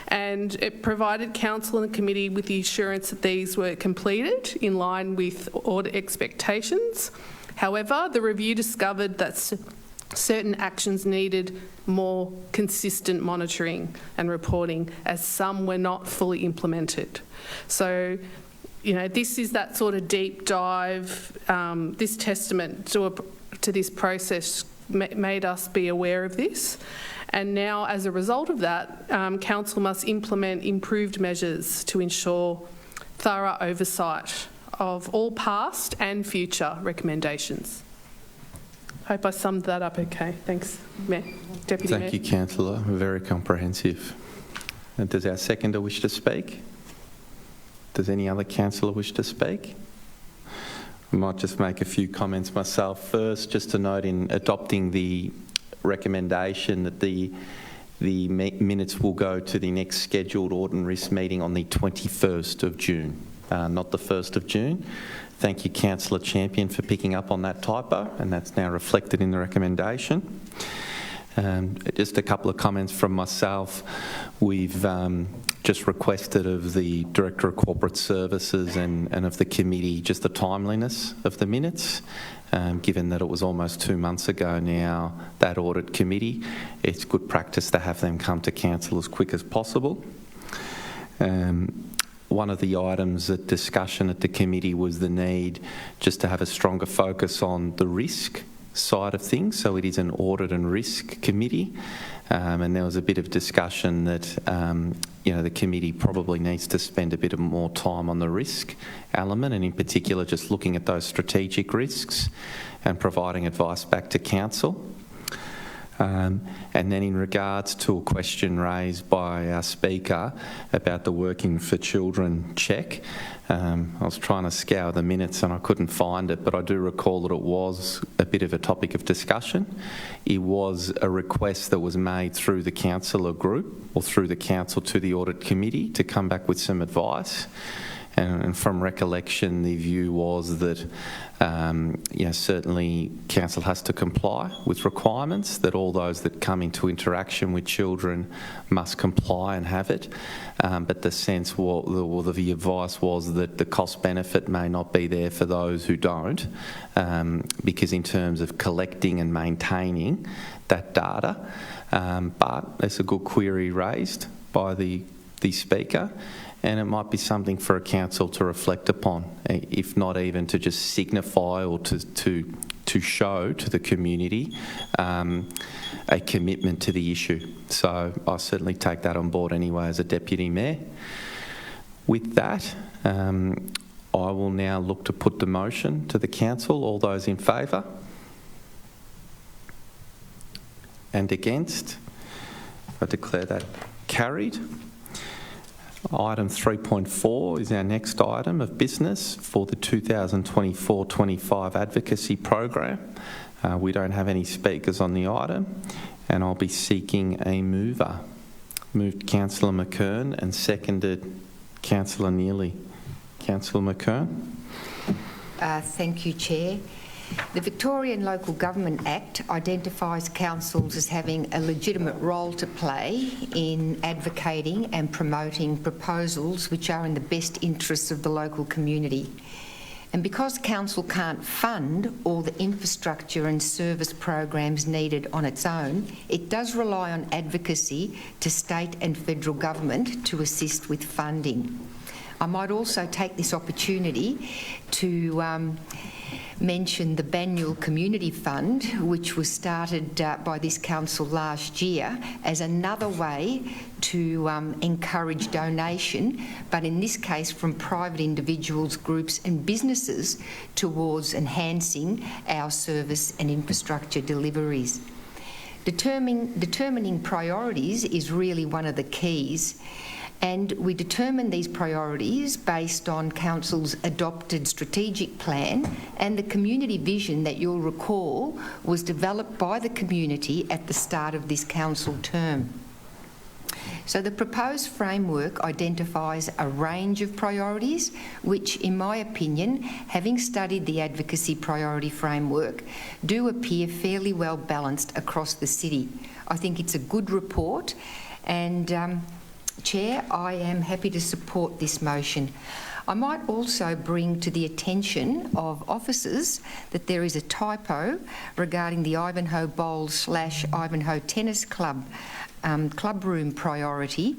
S22: and it provided council and the committee with the assurance that these were completed in line with audit expectations. However, the review discovered that certain actions needed more consistent monitoring and reporting, as some were not fully implemented. So, you know, this is that sort of deep dive. This testament to this process made us be aware of this. And now, as a result of that, council must implement improved measures to ensure thorough oversight of all past and future recommendations. Hope I summed that up okay. Thanks, Mayor. Deputy Mayor.
S1: Thank you, Councillor. Very comprehensive. And does our seconder wish to speak? Does any other councillor wish to speak? I might just make a few comments myself. First, just to note in adopting the recommendation that the minutes will go to the next scheduled Audit and Risk meeting on the 21st of June, not the 1st of June. Thank you, Councillor Champion, for picking up on that typo, and that's now reflected in the recommendation. Just a couple of comments from myself. We've just requested of the Director of Corporate Services and of the committee just the timeliness of the minutes, given that it was almost 2 months ago now, that audit committee. It's good practice to have them come to council as quick as possible. One of the items at discussion at the committee was the need just to have a stronger focus on the risk side of things, so it is an audit and risk committee. And there was a bit of discussion that the committee probably needs to spend a bit of more time on the risk element, and in particular just looking at those strategic risks and providing advice back to council. And then in regards to a question raised by our speaker about the Working for Children check, I was trying to scour the minutes and I couldn't find it, but I do recall that it was a bit of a topic of discussion. It was a request that was made through the councillor group or through the council to the audit committee to come back with some advice. And from recollection, the view was that certainly council has to comply with requirements, that all those that come into interaction with children must comply and have it. But the sense, the advice was that the cost benefit may not be there for those who don't, because in terms of collecting and maintaining that data. But there's a good query raised by the speaker, and it might be something for a council to reflect upon, if not even to just signify or to show to the community a commitment to the issue. So I certainly take that on board anyway as a Deputy Mayor. With that, I will now look to put the motion to the council. All those in favour? And against? I declare that carried. Item 3.4 is our next item of business for the 2024-25 advocacy program. We don't have any speakers on the item, and I'll be seeking a mover. Moved Councillor McKern and seconded Councillor Neely. Councillor McKern.
S18: Thank you, Chair. The Victorian Local Government Act identifies councils as having a legitimate role to play in advocating and promoting proposals which are in the best interests of the local community. And because council can't fund all the infrastructure and service programs needed on its own, it does rely on advocacy to state and federal government to assist with funding. I might also take this opportunity to mention the Banyule Community Fund, which was started by this council last year as another way to encourage donation, but in this case from private individuals, groups and businesses towards enhancing our service and infrastructure deliveries. Determining priorities is really one of the keys. And we determine these priorities based on Council's adopted strategic plan, and the community vision that you'll recall was developed by the community at the start of this council term. So the proposed framework identifies a range of priorities which, in my opinion, having studied the advocacy priority framework, do appear fairly well balanced across the city. I think it's a good report, and Chair, I am happy to support this motion. I might also bring to the attention of officers that there is a typo regarding the Ivanhoe Bowls / Ivanhoe Tennis Club club room priority,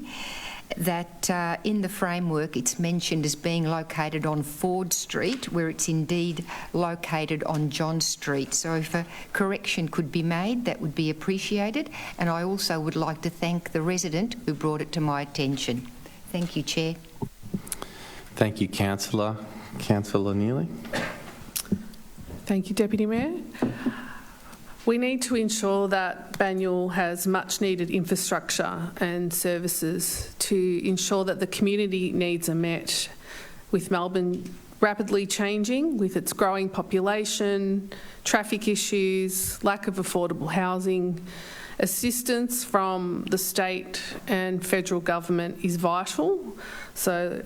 S18: that in the framework it's mentioned as being located on Ford Street, where it's indeed located on John Street. So if a correction could be made, that would be appreciated. And I also would like to thank the resident who brought it to my attention. Thank you, Chair.
S1: Thank you, Councillor. Councillor Neely.
S22: Thank you, Deputy Mayor. We need to ensure that Banyule has much needed infrastructure and services to ensure that the community needs are met, with Melbourne rapidly changing with its growing population, traffic issues, lack of affordable housing. Assistance from the state and federal government is vital. So,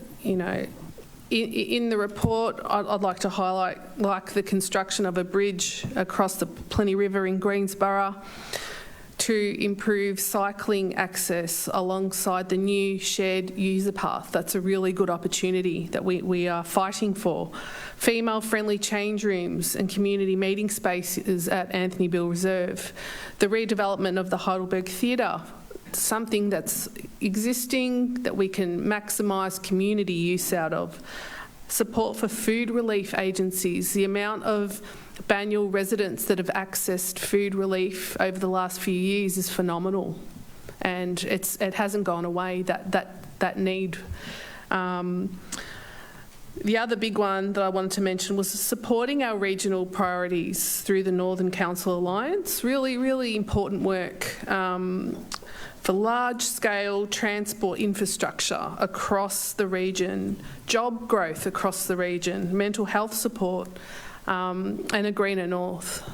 S22: in the report, I'd like to highlight the construction of a bridge across the Plenty River in Greensborough to improve cycling access alongside the new shared user path. That's a really good opportunity that we are fighting for. Female-friendly change rooms and community meeting spaces at Anthony Bill Reserve. The redevelopment of the Heidelberg Theatre, something that's existing that we can maximise community use out of. Support for food relief agencies. The amount of Banyule residents that have accessed food relief over the last few years is phenomenal, and it hasn't gone away, that need. The other big one that I wanted to mention was supporting our regional priorities through the Northern Council Alliance. Really, really important work for large-scale transport infrastructure across the region, job growth across the region, mental health support, and a greener north.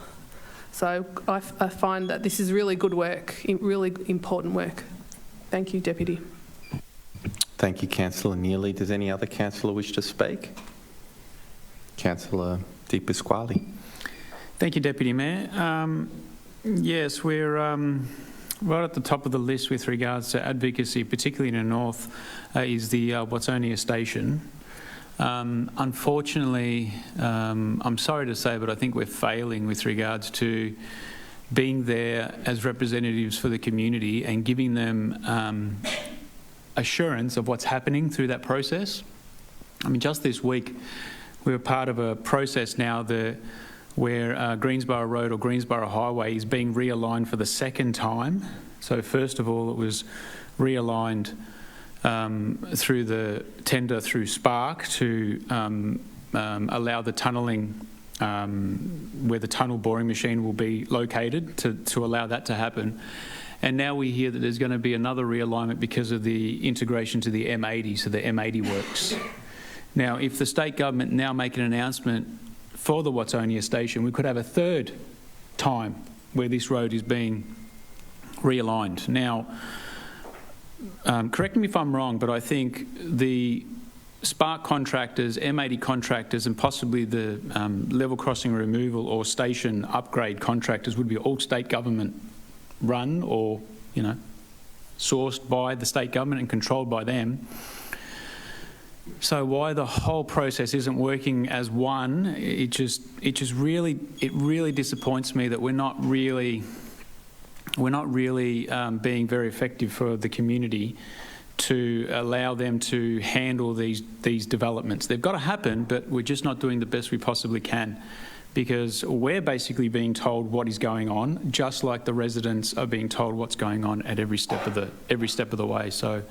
S22: So I find that this is really good work, really important work. Thank you, Deputy.
S1: Thank you, Councillor Neely. Does any other councillor wish to speak? Councillor Di Pasquale.
S17: Thank you, Deputy Mayor. Yes, we're right at the top of the list with regards to advocacy, particularly in the north, is the Watsonia station. Unfortunately, I'm sorry to say, but I think we're failing with regards to being there as representatives for the community and giving them assurance of what's happening through that process. I mean, just this week, we were part of a process now where Greensborough Road or Greensborough Highway is being realigned for the second time. So first of all, it was realigned through the tender through Spark to allow the tunnelling where the tunnel boring machine will be located to allow that to happen. And now we hear that there's going to be another realignment because of the integration to the M80, so the M80 works. Now, if the state government now make an announcement for the Watsonia station, we could have a third time where this road is being realigned. Now, correct me if I'm wrong, but I think the Spark contractors, M80 contractors, and possibly the level crossing removal or station upgrade contractors would be all state government run or, sourced by the state government and controlled by them. So why the whole process isn't working as one, it really disappoints me that we're not really being very effective for the community to allow them to handle these developments. They've got to happen, but we're just not doing the best we possibly can, because we're basically being told what is going on, just like the residents are being told what's going on at every step of the way. So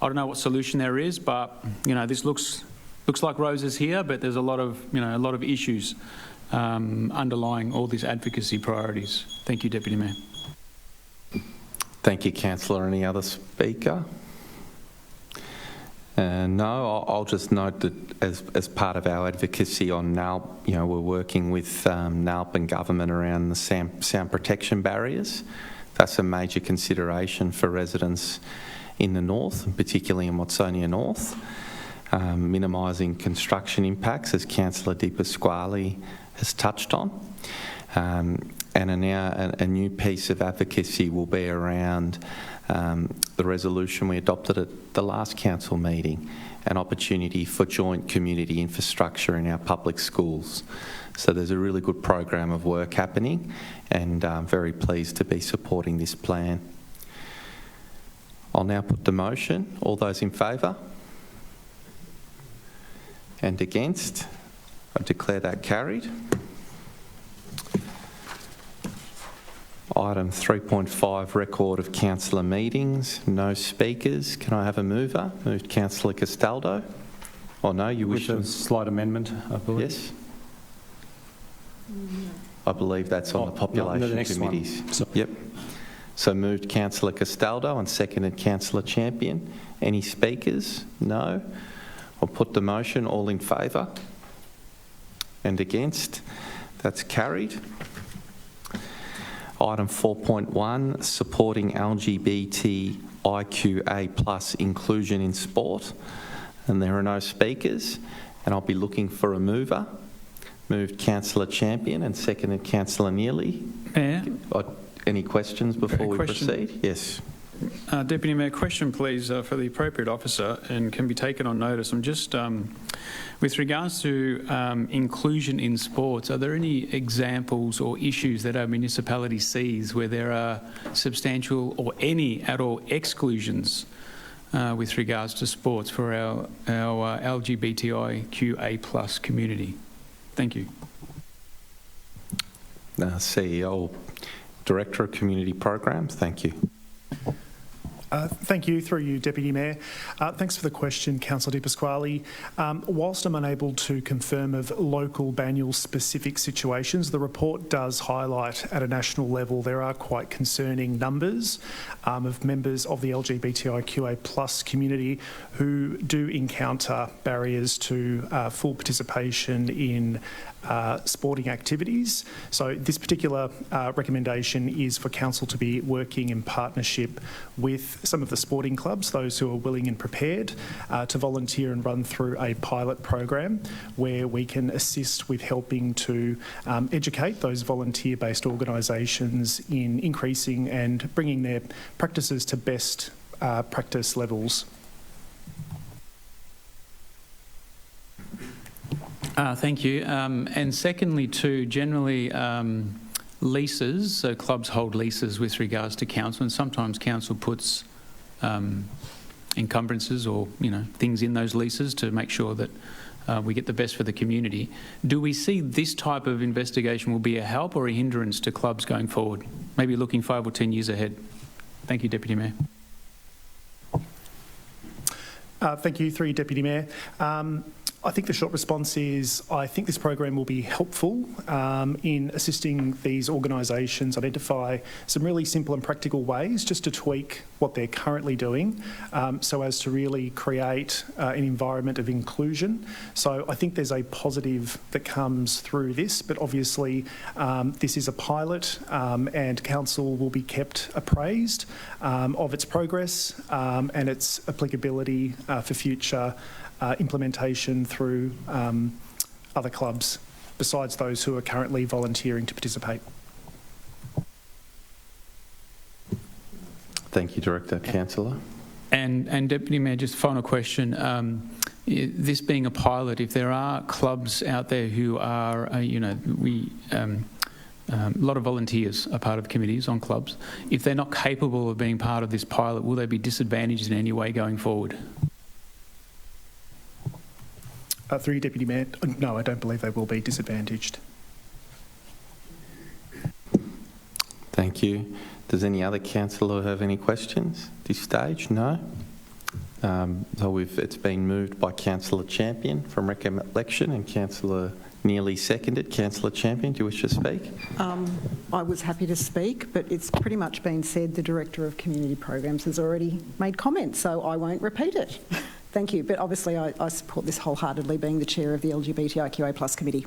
S17: I don't know what solution there is, but this looks like roses here, but there's a lot of issues underlying all these advocacy priorities. Thank you, Deputy Mayor.
S1: Thank you, Councillor. Any other speaker? No, I'll just note that as part of our advocacy on NALP, we're working with NALP and government around the sound protection barriers. That's a major consideration for residents in the north, and particularly in Watsonia North. Minimising construction impacts, as Councillor Di Pasquale has touched on. And a new piece of advocacy will be around the resolution we adopted at the last council meeting, an opportunity for joint community infrastructure in our public schools. So there's a really good program of work happening, and I'm very pleased to be supporting this plan. I'll now put the motion. All those in favour? And against? I declare that carried. Item 3.5, record of councillor meetings. No speakers. Can I have a mover? Moved Councillor Castaldo. Oh no, you wish
S4: a slight amendment, I believe.
S1: Yes. I believe that's on the population committees. Yep. So moved Councillor Castaldo and seconded Councillor Champion. Any speakers? No. I'll put the motion. All in favour? And against? That's carried. Item 4.1, supporting LGBTIQA+ inclusion in sport. And there are no speakers. And I'll be looking for a mover. Moved Councillor Champion and seconded Councillor Neely.
S17: Mayor?
S1: Any questions before we proceed? Yes.
S17: Deputy Mayor, question please for the appropriate officer, and can be taken on notice. I'm just, with regards to inclusion in sports, are there any examples or issues that our municipality sees where there are substantial or any at all exclusions with regards to sports for our LGBTIQA+ community? Thank you.
S1: CEO, Director of Community Programs. Thank you.
S5: Thank you, through you, Deputy Mayor. Thanks for the question, Councillor Di Pasquale. Whilst I'm unable to confirm of local Banyule-specific situations, the report does highlight at a national level there are quite concerning numbers of members of the LGBTIQA+ community who do encounter barriers to full participation in sporting activities. So this particular recommendation is for Council to be working in partnership with some of the sporting clubs, those who are willing and prepared to volunteer and run through a pilot program where we can assist with helping to educate those volunteer-based organisations in increasing and bringing their practices to best practice levels.
S17: Thank you. And secondly, too, generally leases, so clubs hold leases with regards to council, and sometimes council puts encumbrances or things in those leases to make sure that we get the best for the community. Do we see this type of investigation will be a help or a hindrance to clubs going forward, maybe looking 5 or 10 years ahead? Thank you, Deputy Mayor.
S5: Thank you, through you, Deputy Mayor. I think the short response is I think this program will be helpful in assisting these organisations identify some really simple and practical ways just to tweak what they're currently doing so as to really create an environment of inclusion. So I think there's a positive that comes through this, but obviously this is a pilot and Council will be kept appraised of its progress and its applicability for future implementation through other clubs besides those who are currently volunteering to participate.
S1: Thank you, Director. Councillor.
S17: And Deputy Mayor, just final question. This being a pilot, if there are clubs out there who are, a lot of volunteers are part of committees on clubs. If they're not capable of being part of this pilot, will they be disadvantaged in any way going forward?
S5: Through you, Deputy Mayor, no, I don't believe they will be disadvantaged.
S1: Thank you. Does any other councillor have any questions at this stage? No? So it's been moved by Councillor Champion from recollection and Councillor Neely seconded. Councillor Champion, do you wish to speak?
S8: I was happy to speak, but it's pretty much been said. The Director of Community Programs has already made comments, so I won't repeat it. Thank you. But obviously I support this wholeheartedly, being the chair of the LGBTIQA+ committee.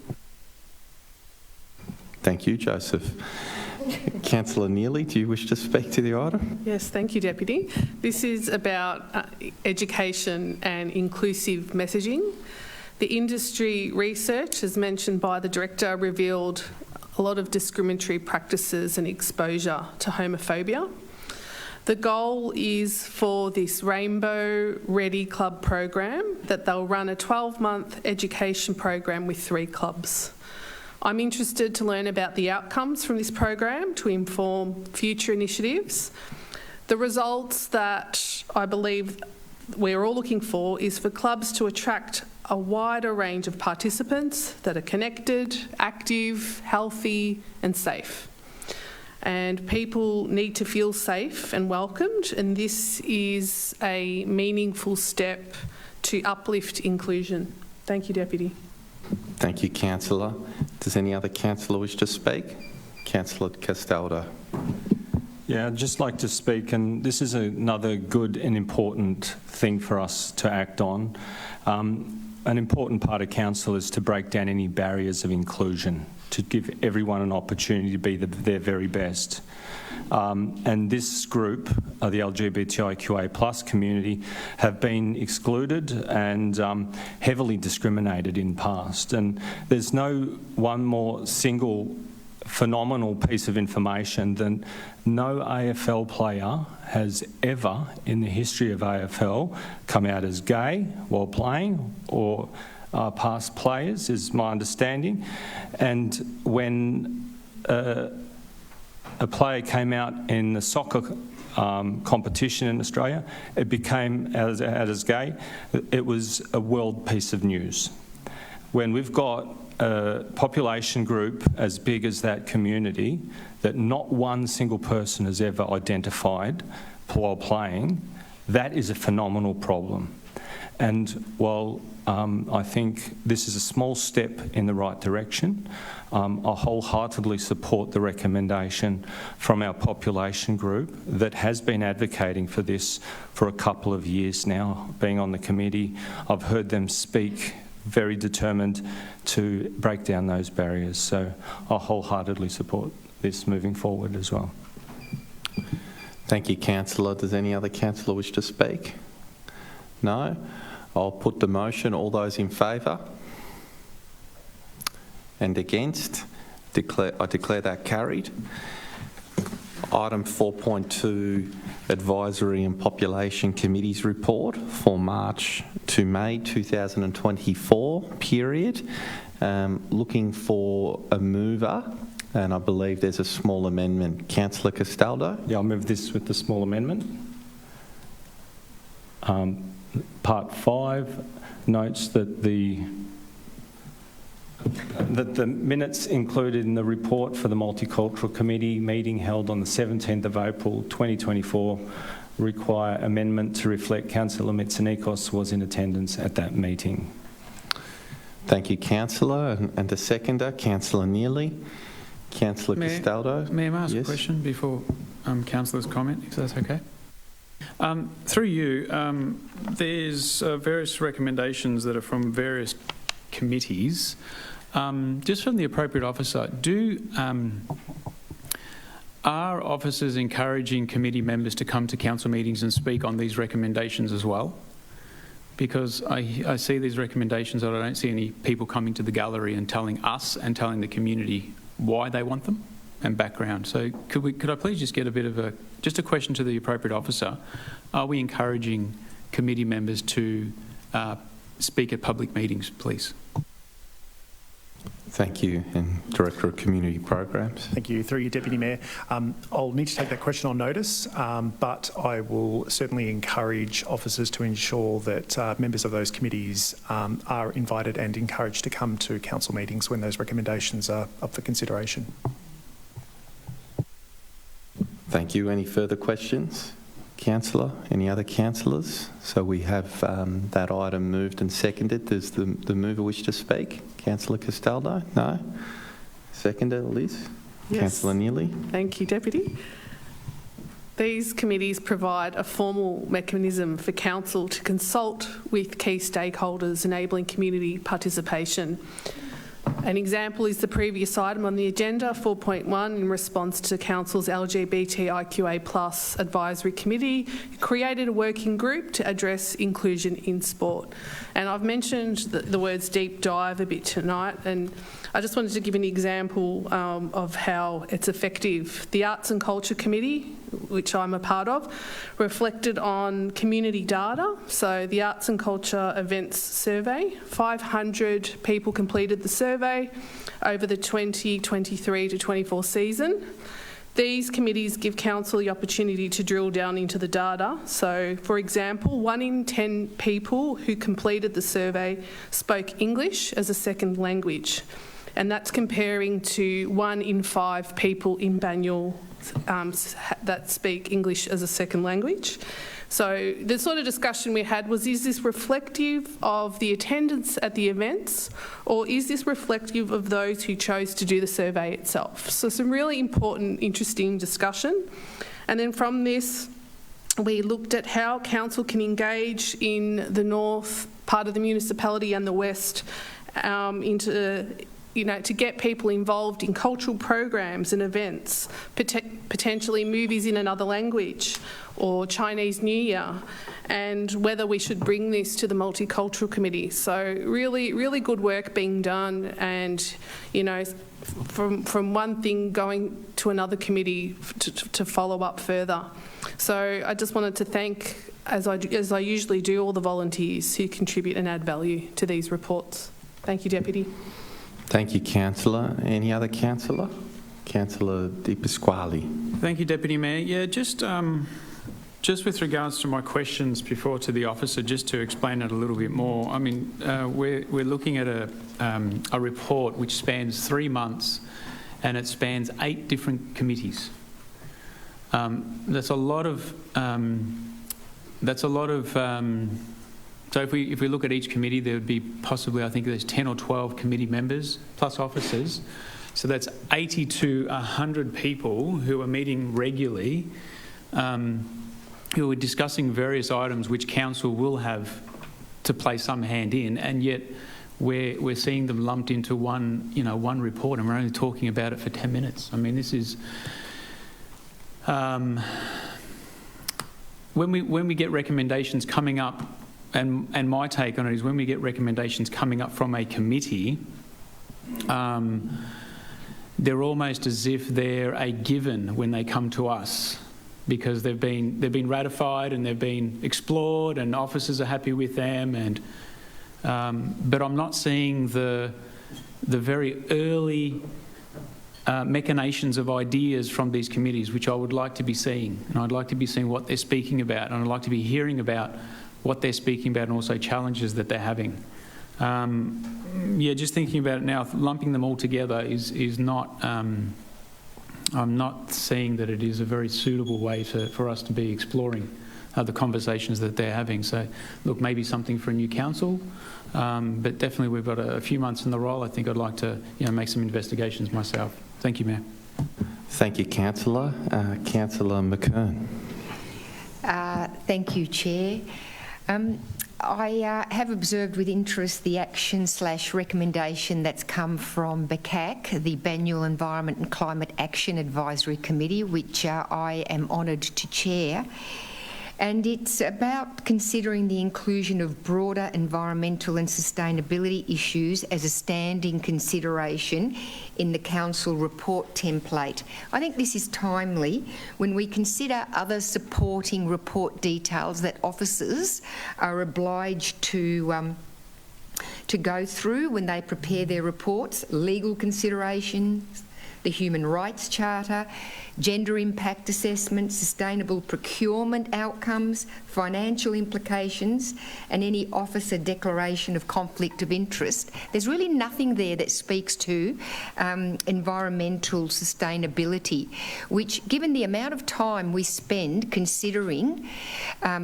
S1: Thank you, Joseph. Councillor Neely, do you wish to speak to the item?
S22: Yes, thank you, Deputy. This is about education and inclusive messaging. The industry research, as mentioned by the Director, revealed a lot of discriminatory practices and exposure to homophobia. The goal is for this Rainbow Ready Club program that they'll run a 12-month education program with 3 clubs. I'm interested to learn about the outcomes from this program to inform future initiatives. The results that I believe we're all looking for is for clubs to attract a wider range of participants that are connected, active, healthy and safe. And people need to feel safe and welcomed, and this is a meaningful step to uplift inclusion. Thank you, Deputy.
S1: Thank you, Councillor. Does any other councillor wish to speak? Councillor Castaldo.
S4: Yeah, I'd just like to speak, and this is another good and important thing for us to act on. An important part of council is to break down any barriers of inclusion, to give everyone an opportunity to be their very best. And this group, the LGBTIQA+ community, have been excluded and heavily discriminated in past. And there's no one more single phenomenal piece of information than no AFL player has ever in the history of AFL come out as gay while playing, or past players, is my understanding. And when a player came out in the soccer competition in Australia, it became out as gay. It was a world piece of news. when we've got a population group as big as that community that not one single person has ever identified while playing, that is a phenomenal problem. And while I think this is a small step in the right direction, I wholeheartedly support the recommendation from our population group that has been advocating for this for a couple of years now. Being on the committee, I've heard them speak very determined to break down those barriers. So I wholeheartedly support this moving forward as well.
S1: Thank you, Councillor. Does any other councillor wish to speak? No? I'll put the motion. All those in favour? And against? I declare that carried. Item 4.2, Advisory and Population Committees Report for March to May 2024 period. Looking for a mover, and I believe there's a small amendment. Councillor Castaldo?
S4: Yeah, I'll move this with the small amendment. Part 5 notes that the minutes included in the report for the Multicultural Committee meeting held on the 17th of April 2024 require amendment to reflect Councillor Mitsonikos was in attendance at that meeting.
S1: Thank you, Councillor. And the seconder, Councillor Neely. Councillor Castaldo.
S17: May I ask a question before Councillor's comment, if that's okay? Through you, there's various recommendations that are from various committees. Just from the appropriate officer, are officers encouraging committee members to come to council meetings and speak on these recommendations as well? Because I see these recommendations, but I don't see any people coming to the gallery and telling us and telling the community why they want them and background. So could I please just get a bit of a question to the appropriate officer? Are we encouraging committee members to speak at public meetings, please?
S1: Thank you. And Director of Community Programs.
S5: Thank you. Through you, Deputy Mayor. I'll need to take that question on notice, but I will certainly encourage officers to ensure that members of those committees are invited and encouraged to come to council meetings when those recommendations are up for consideration.
S1: Thank you. Any further questions? Councillor? Any other councillors? So we have that item moved and seconded. Does the mover wish to speak? Councillor Castaldo? No? Seconder, Liz?
S22: Yes.
S1: Councillor Neely?
S22: Thank you, Deputy. These committees provide a formal mechanism for council to consult with key stakeholders, enabling community participation. An example is the previous item on the agenda, 4.1, in response to Council's LGBTIQA+ Advisory Committee, created a working group to address inclusion in sport. And I've mentioned the words deep dive a bit tonight, and I just wanted to give an example of how it's effective. The Arts and Culture Committee, which I'm a part of, reflected on community data. So the Arts and Culture Events Survey, 500 people completed the survey over the 2023 to 24 season. These committees give council the opportunity to drill down into the data. So, for example, 1 in 10 people who completed the survey spoke English as a second language. And that's comparing to 1 in 5 people in Banyule that speak English as a second language. So the sort of discussion we had was, is this reflective of the attendance at the events, or is this reflective of those who chose to do the survey itself? So some really important, interesting discussion. And then from this, we looked at how council can engage in the north part of the municipality and the west to get people involved in cultural programs and events, potentially movies in another language or Chinese New Year, and whether we should bring this to the Multicultural Committee. So really, really good work being done, and, from one thing going to another committee to follow up further. So I just wanted to thank, as I usually do, all the volunteers who contribute and add value to these reports. Thank you, Deputy.
S1: Thank you, Councillor. Any other councillor? Councillor Di Pasquale.
S17: Thank you, Deputy Mayor. Yeah, just Just with regards to my questions before to the officer, just to explain it a little bit more, I mean, we're looking at a report which spans 3 months and it spans 8 different committees. That's a lot of. So if we look at each committee, there would be possibly, I think there's 10 or 12 committee members plus officers. So that's 80 to 100 people who are meeting regularly, who are discussing various items which council will have to play some hand in, and yet we're seeing them lumped into one report, and we're only talking about it for 10 minutes. I mean, this is when we get recommendations coming up, and my take on it is when we get recommendations coming up from a committee, they're almost as if they're a given when they come to us, because they've been ratified and they've been explored and officers are happy with them, and but I'm not seeing the very early machinations of ideas from these committees, which I would like to be seeing, and I'd like to be seeing what they're speaking about, and I'd like to be hearing about what they're speaking about and also challenges that they're having. Yeah, just thinking about it now, lumping them all together is not. I'm not seeing that it is a very suitable way for us to be exploring the conversations that they're having. So, look, maybe something for a new council, but definitely we've got a few months in the role. I think I'd like to, make some investigations myself. Thank you, Mayor.
S1: Thank you, Councillor. Councillor McKern.
S18: Thank you, Chair. I have observed with interest the action/recommendation that's come from BCAC, the Banyule Environment and Climate Action Advisory Committee, which I am honoured to chair. And it's about considering the inclusion of broader environmental and sustainability issues as a standing consideration in the council report template. I think this is timely when we consider other supporting report details that officers are obliged to go through when they prepare their reports, legal considerations, the Human Rights Charter, gender impact assessment, sustainable procurement outcomes, financial implications, and any officer declaration of conflict of interest. There's really nothing there that speaks to environmental sustainability, which, given the amount of time we spend considering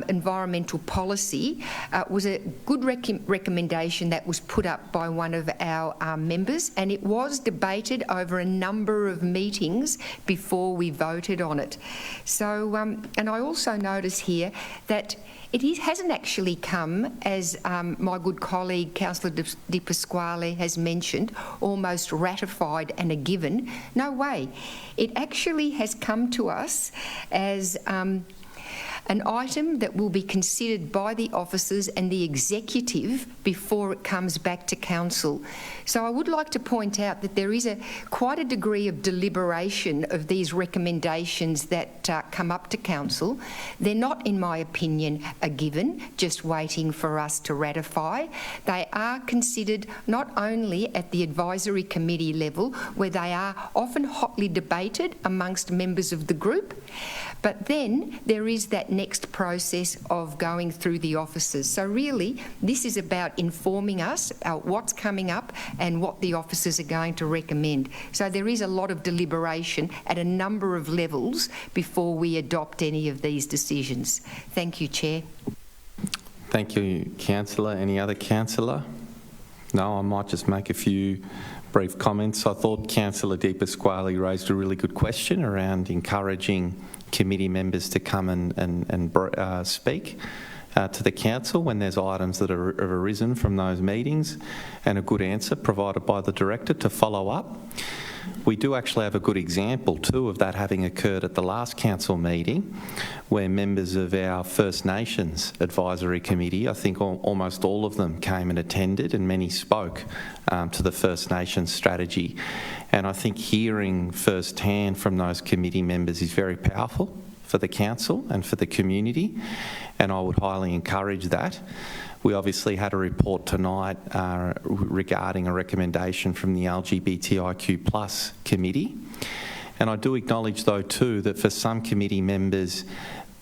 S18: environmental policy, was a good recommendation that was put up by one of our members, and it was debated over a number of meetings before we voted on it. So, and I also notice here that it hasn't actually come, as my good colleague Councillor Di Pasquale has mentioned, almost ratified and a given. No way. It actually has come to us as an item that will be considered by the officers and the executive before it comes back to council. So I would like to point out that there is quite a degree of deliberation of these recommendations that come up to council. They're not, in my opinion, a given, just waiting for us to ratify. They are considered not only at the advisory committee level, where they are often hotly debated amongst members of the group, but then there is that next process of going through the officers. So really, this is about informing us about what's coming up and what the officers are going to recommend. So there is a lot of deliberation at a number of levels before we adopt any of these decisions. Thank you, Chair.
S1: Thank you, Councillor. Any other councillor? No, I might just make a few brief comments. I thought Councillor Di Pasquale raised a really good question around encouraging committee members to come and speak to the council when there's items that have arisen from those meetings, and a good answer provided by the director to follow up. We do actually have a good example too of that having occurred at the last council meeting, where members of our First Nations Advisory Committee, I think almost all of them came and attended, and many spoke to the First Nations strategy. And I think hearing firsthand from those committee members is very powerful for the council and for the community, and I would highly encourage that. We obviously had a report tonight regarding a recommendation from the LGBTIQ+ committee, and I do acknowledge though too that for some committee members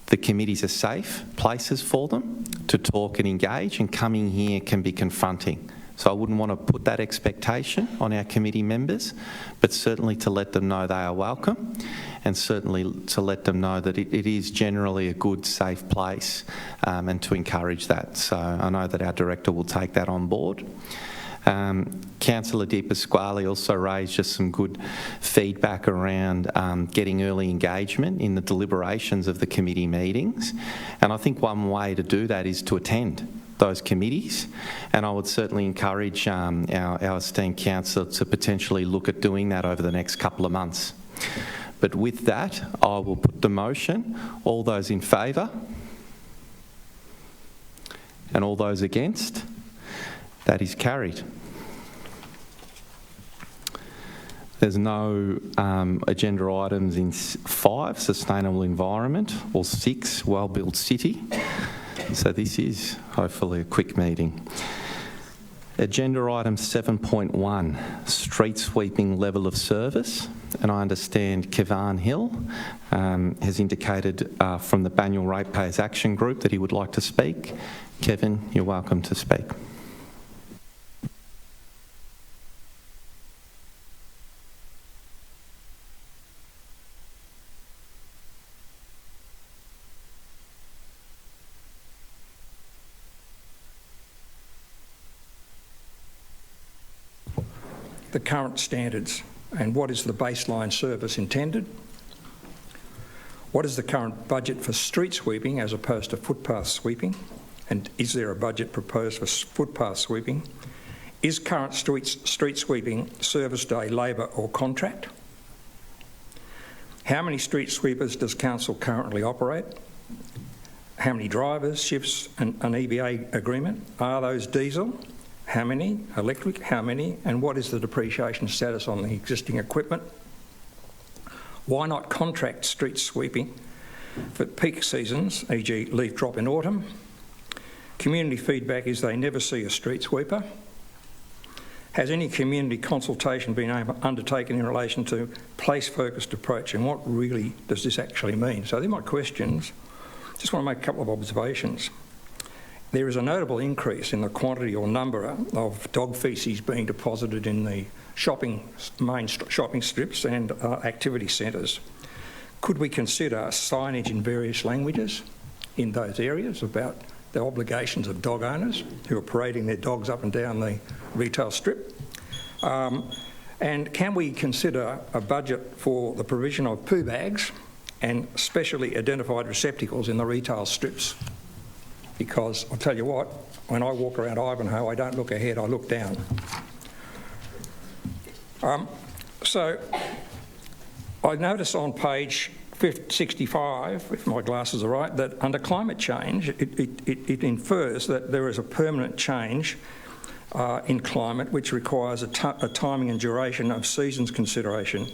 S1: the committees are safe places for them to talk and engage, and coming here can be confronting. So I wouldn't want to put that expectation on our committee members, but certainly to let them know they are welcome, and certainly to let them know that it is generally a good, safe place, and to encourage that. So I know that our director will take that on board. Councillor Di Pasquale also raised just some good feedback around getting early engagement in the deliberations of the committee meetings, and I think one way to do that is to attend those committees, and I would certainly encourage our esteemed councillor to potentially look at doing that over the next couple of months. But with that, I will put the motion. All those in favour? And all those against? That is carried. There's no agenda items in 5, sustainable environment, or 6, well-built city. So this is hopefully a quick meeting. Agenda item 7.1, street sweeping level of service. And I understand Kevan Hill has indicated from the Banyule Ratepayers Action Group that he would like to speak. Kevin, you're welcome to speak.
S20: The current standards and what is the baseline service intended? What is the current budget for street sweeping as opposed to footpath sweeping? And is there a budget proposed for footpath sweeping? Is current street sweeping service day labour or contract? How many street sweepers does council currently operate? How many drivers, shifts and an EBA agreement? Are those diesel? How many? Electric? How many? And what is the depreciation status on the existing equipment? Why not contract street sweeping for peak seasons, e.g. leaf drop in autumn? Community feedback is they never see a street sweeper. Has any community consultation been undertaken in relation to place-focused approach, and what really does this actually mean? So they're my questions. Just want to make a couple of observations. There is a notable increase in the quantity or number of dog faeces being deposited in the main shopping strips and activity centres. Could we consider signage in various languages in those areas about the obligations of dog owners who are parading their dogs up and down the retail strip? And can we consider a budget for the provision of poo bags and specially identified receptacles in the retail strips? Because I'll tell you what, when I walk around Ivanhoe, I don't look ahead, I look down. So I notice on page 65, if my glasses are right, that under climate change, it infers that there is a permanent change in climate which requires a timing and duration of seasons consideration.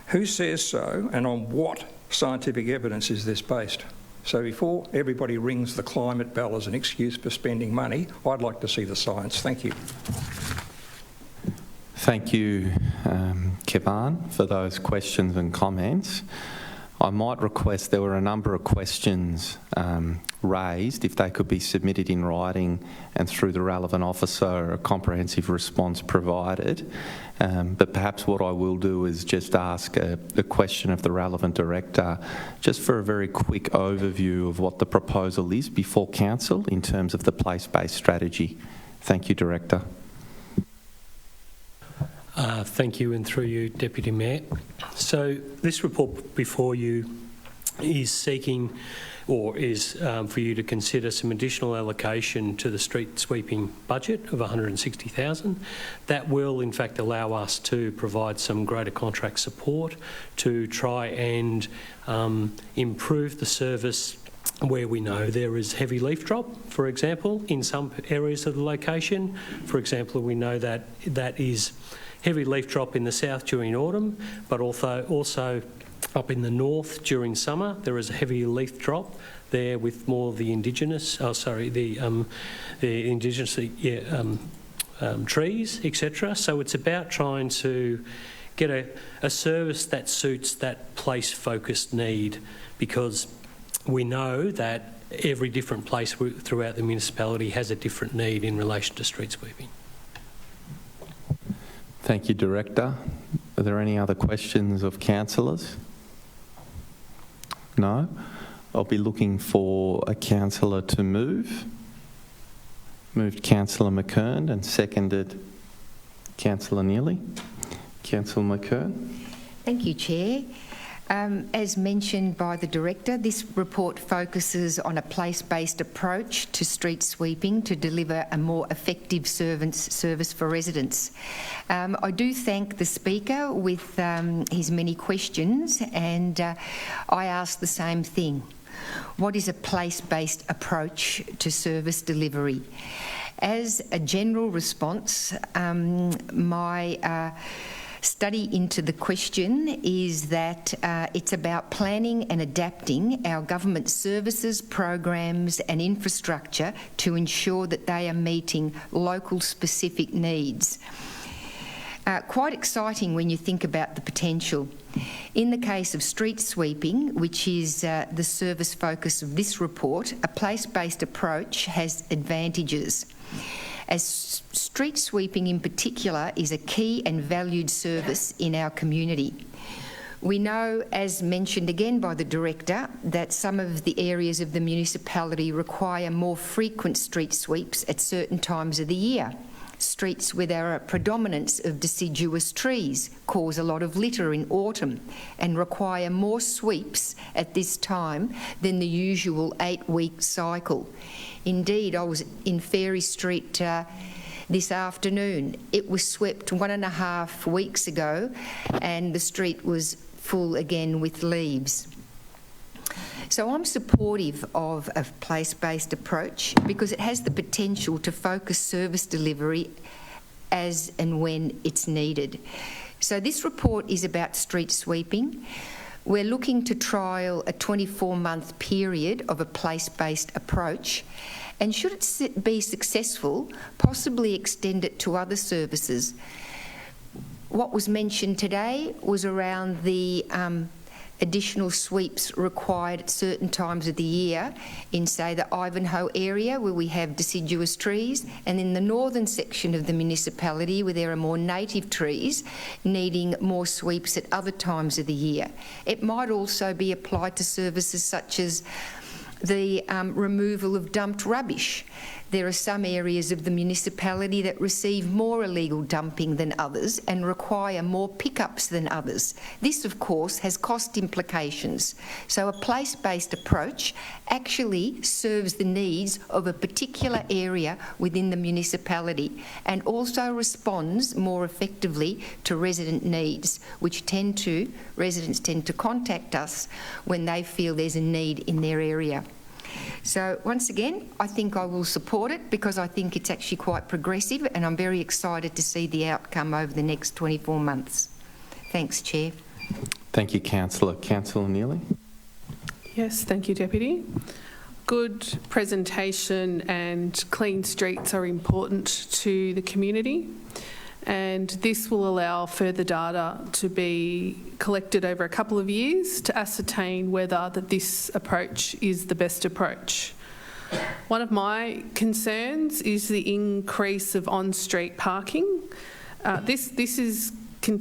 S20: Who says so, and on what scientific evidence is this based? So before everybody rings the climate bell as an excuse for spending money, I'd like to see the science. Thank you.
S1: Thank you, Kevan, for those questions and comments. I might request, there were a number of questions raised, if they could be submitted in writing and through the relevant officer, a comprehensive response provided. But perhaps what I will do is just ask a question of the relevant director, just for a very quick overview of what the proposal is before council in terms of the place-based strategy. Thank you, Director.
S21: Thank you, and through you, Deputy Mayor. So this report before you is seeking, or is for you to consider some additional allocation to the street sweeping budget of $160,000. That will in fact allow us to provide some greater contract support to try and improve the service where we know there is heavy leaf drop, for example, in some areas of the location. For example, we know that that is heavy leaf drop in the south during autumn, but also up in the north during summer. There is a heavy leaf drop there with more of the indigenous, trees, etc. So it's about trying to get a service that suits that place-focused need, because we know that every different place throughout the municipality has a different need in relation to street sweeping.
S1: Thank you, Director. Are there any other questions of councillors? No? I'll be looking for a councillor to move. Moved Councillor McKern and seconded Councillor Neely. Councillor McKern.
S18: Thank you, Chair. As mentioned by the Director, this report focuses on a place-based approach to street sweeping to deliver a more effective service for residents. I do thank the Speaker with his many questions, and I ask the same thing. What is a place-based approach to service delivery? As a general response, my study into the question is that it's about planning and adapting our government services, programs and infrastructure to ensure that they are meeting local specific needs. Quite exciting when you think about the potential. In the case of street sweeping, which is the service focus of this report, a place-based approach has advantages, as street sweeping in particular is a key and valued service in our community. We know, as mentioned again by the Director, that some of the areas of the municipality require more frequent street sweeps at certain times of the year. Streets where there are a predominance of deciduous trees cause a lot of litter in autumn and require more sweeps at this time than the usual 8-week cycle. Indeed, I was in Fairy Street this afternoon. It was swept 1.5 weeks ago and the street was full again with leaves. So I'm supportive of a place-based approach because it has the potential to focus service delivery as and when it's needed. So this report is about street sweeping. We're looking to trial a 24-month period of a place-based approach, and should it be successful, possibly extend it to other services. What was mentioned today was around the additional sweeps required at certain times of the year in, say, the Ivanhoe area where we have deciduous trees, and in the northern section of the municipality where there are more native trees needing more sweeps at other times of the year. It might also be applied to services such as the removal of dumped rubbish. There are some areas of the municipality that receive more illegal dumping than others and require more pickups than others. This, of course, has cost implications. So a place-based approach actually serves the needs of a particular area within the municipality and also responds more effectively to resident needs, which residents tend to contact us when they feel there's a need in their area. So once again, I think I will support it because I think it's actually quite progressive, and I'm very excited to see the outcome over the next 24 months. Thanks, Chair.
S1: Thank you, Councillor. Councillor Neely.
S22: Yes, thank you, Deputy. Good presentation and clean streets are important to the community, and this will allow further data to be collected over a couple of years to ascertain whether this approach is the best approach. One of my concerns is the increase of on-street parking. This is going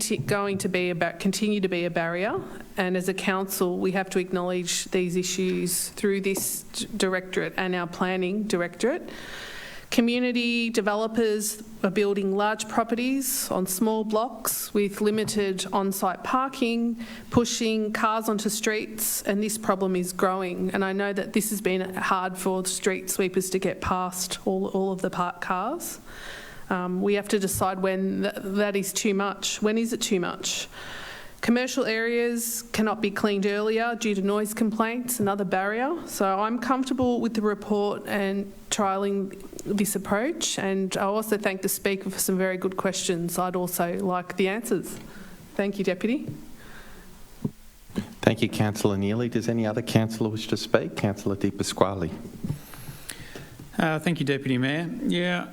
S22: to continue to be a barrier, and as a council we have to acknowledge these issues through this directorate and our planning directorate. Community developers are building large properties on small blocks with limited on-site parking, pushing cars onto streets, and this problem is growing. And I know that this has been hard for street sweepers to get past all of the parked cars. We have to decide when that is too much. When is it too much? Commercial areas cannot be cleaned earlier due to noise complaints, another barrier. So I'm comfortable with the report and trialling this approach, and I also thank the Speaker for some very good questions. I'd also like the answers. Thank you, Deputy.
S1: Thank you, Councillor Neely. Does any other councillor wish to speak? Councillor Di Pasquale.
S17: Thank you, Deputy Mayor. Yeah,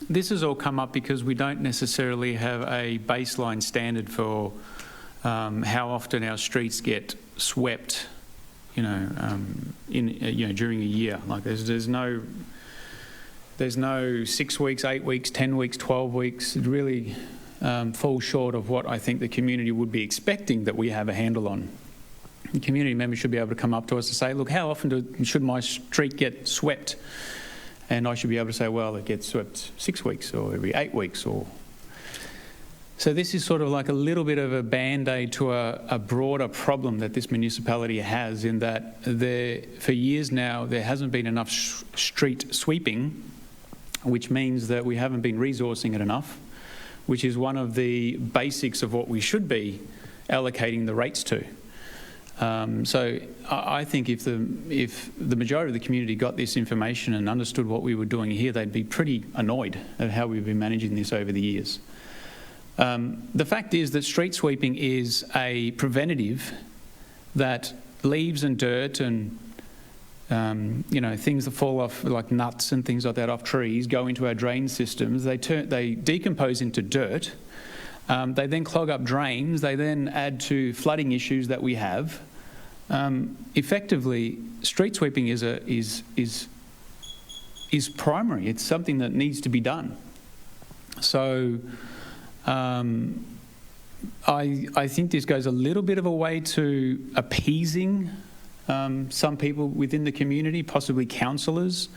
S17: this has all come up because we don't necessarily have a baseline standard for how often our streets get swept during a year. Like there's no 6 weeks, 8 weeks, 10 weeks, 12 weeks. It really falls short of what I think the community would be expecting that we have a handle on. The community members should be able to come up to us and say, look, how often should my street get swept? And I should be able to say, well, it gets swept 6 weeks or every 8 weeks. So this is sort of like a little bit of a band-aid to a broader problem that this municipality has, in that for years now there hasn't been enough street sweeping, which means that we haven't been resourcing it enough, which is one of the basics of what we should be allocating the rates to. So I think if the majority of the community got this information and understood what we were doing here, they'd be pretty annoyed at how we've been managing this over the years. The fact is that street sweeping is a preventative that leaves and dirt and things that fall off, like nuts and things like that off trees, go into our drain systems. They decompose into dirt. They then clog up drains. They then add to flooding issues that we have. Effectively, street sweeping is primary. It's something that needs to be done. So I think this goes a little bit of a way to appeasing some people within the community, possibly councillors.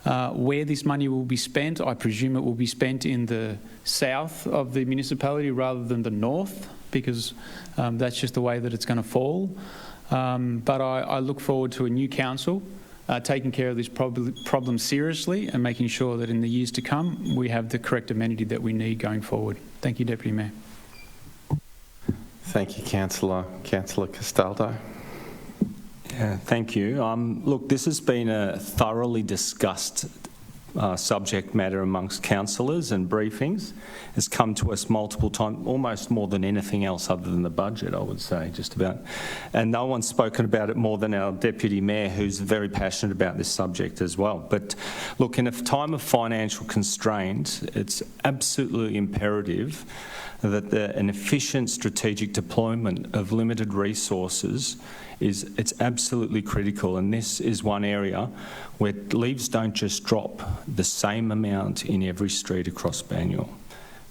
S17: Where this money will be spent, I presume it will be spent in the south of the municipality rather than the north, because that's just the way that it's going to fall. But I look forward to a new council taking care of this problem seriously and making sure that in the years to come we have the correct amenity that we need going forward. Thank you, Deputy Mayor.
S1: Thank you, Councillor. Councillor Castaldo.
S4: Yeah, thank you. Look, this has been a thoroughly discussed subject matter amongst councillors, and briefings. It's come to us multiple times, almost more than anything else other than the budget, I would say, just about. And no one's spoken about it more than our Deputy Mayor, who's very passionate about this subject as well. But look, in a time of financial constraint, it's absolutely imperative that an efficient strategic deployment of limited resources it's absolutely critical, and this is one area where leaves don't just drop the same amount in every street across Banyule.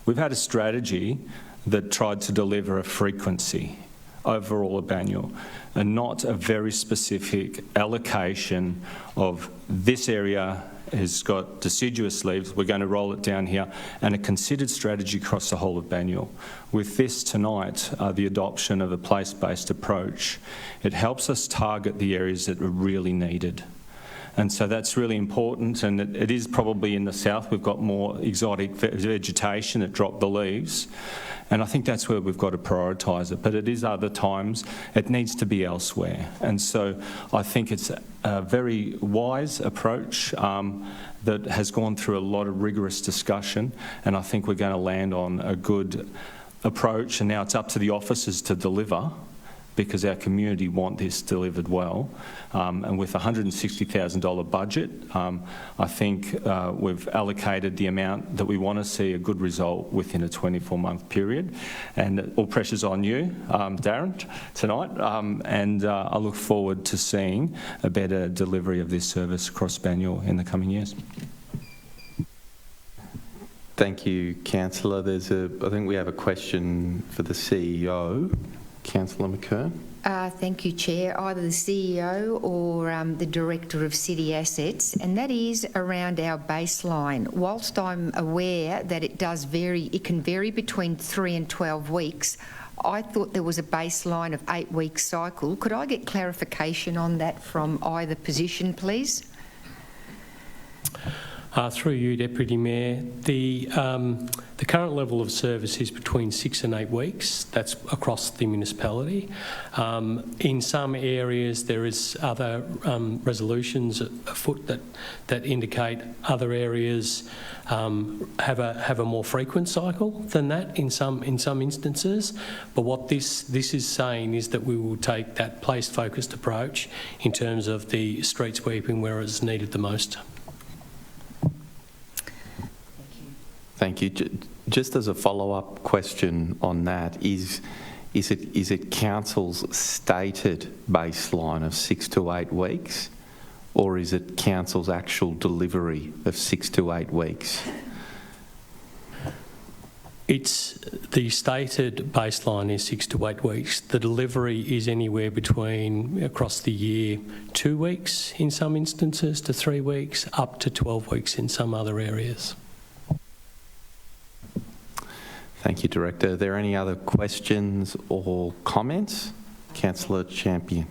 S4: We've had a strategy that tried to deliver a frequency overall at Banyule and not a very specific allocation of this area has got deciduous leaves, we're going to roll it down here, and a considered strategy across the whole of Banyule. With this tonight, the adoption of a place-based approach, it helps us target the areas that are really needed. And so that's really important, and it is probably in the south we've got more exotic vegetation that drop the leaves, and I think that's where we've got to prioritise it. But it is other times it needs to be elsewhere, and so I think it's a very wise approach that has gone through a lot of rigorous discussion, and I think we're going to land on a good approach. And now it's up to the officers to deliver, because our community want this delivered well. And with a $160,000 budget, I think we've allocated the amount that we want to see a good result within a 24-month period. And all pressure's on you, Darren, tonight. And I look forward to seeing a better delivery of this service across Banyule in the coming years.
S1: Thank you, Councillor. I think we have a question for the CEO. Councillor McKern.
S18: Thank you, Chair. Either the CEO or the Director of City Assets, and that is around our baseline. Whilst I'm aware that it does vary, it can vary between 3 and 12 weeks, I thought there was a baseline of 8-week cycle. Could I get clarification on that from either position, please?
S21: Through you, Deputy Mayor, the current level of service is between 6 and 8 weeks. That's across the municipality. In some areas, there is other resolutions afoot that indicate other areas have a more frequent cycle than that in some instances. But what this is saying is that we will take that place-focused approach in terms of the street sweeping where it's needed the most.
S1: Thank you. Just as a follow-up question on that, is is it council's stated baseline of 6 to 8 weeks, or is it council's actual delivery of 6 to 8 weeks?
S21: It's the stated baseline is 6 to 8 weeks. The delivery is anywhere between, across the year, 2 weeks in some instances to 3 weeks, up to 12 weeks in some other areas.
S1: Thank you, Director. Are there any other questions or comments? Councillor Champion.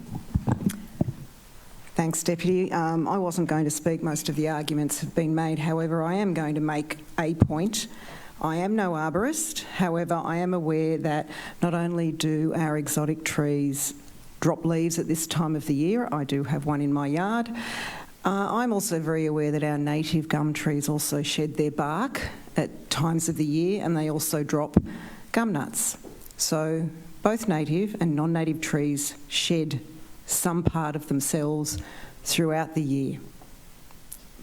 S8: Thanks, Deputy. I wasn't going to speak. Most of the arguments have been made. However, I am going to make a point. I am no arborist. However, I am aware that not only do our exotic trees drop leaves at this time of the year, I do have one in my yard. I'm also very aware that our native gum trees also shed their bark at times of the year, and they also drop gum nuts. So both native and non-native trees shed some part of themselves throughout the year,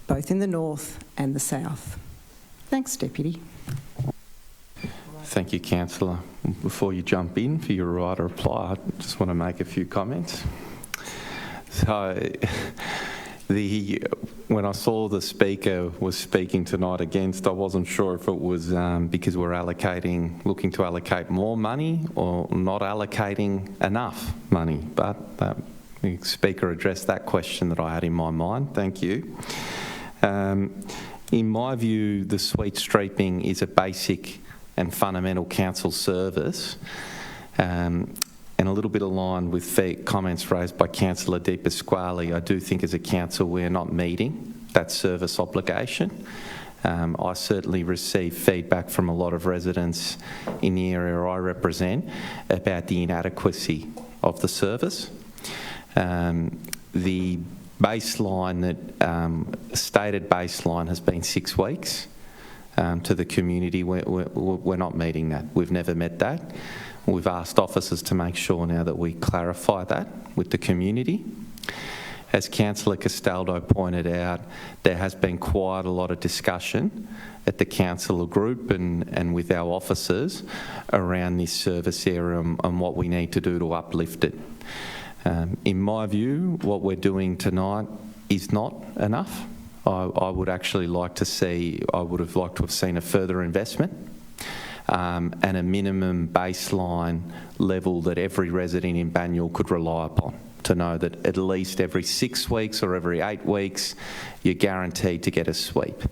S8: both in the north and the south. Thanks, Deputy.
S1: Thank you, Councillor. Before you jump in for your right to reply, I just want to make a few comments. So, when I saw the Speaker was speaking tonight against, I wasn't sure if it was because we're looking to allocate more money or not allocating enough money, but the Speaker addressed that question that I had in my mind. Thank you. In my view, the sweet streeping is a basic and fundamental council service, and a little bit aligned with comments raised by Councillor Di Pasquale. I do think as a council we're not meeting that service obligation. I certainly receive feedback from a lot of residents in the area I represent about the inadequacy of the service. The baseline that stated baseline has been 6 weeks to the community. We're not meeting that. We've never met that. We've asked officers to make sure now that we clarify that with the community. As Councillor Castaldo pointed out, there has been quite a lot of discussion at the councillor group and with our officers around this service area and what we need to do to uplift it. In my view, what we're doing tonight is not enough. I would actually like to see, I would have liked to have seen a further investment and a minimum baseline level that every resident in Banyule could rely upon, to know that at least every 6 weeks or every 8 weeks, you're guaranteed to get a sweep.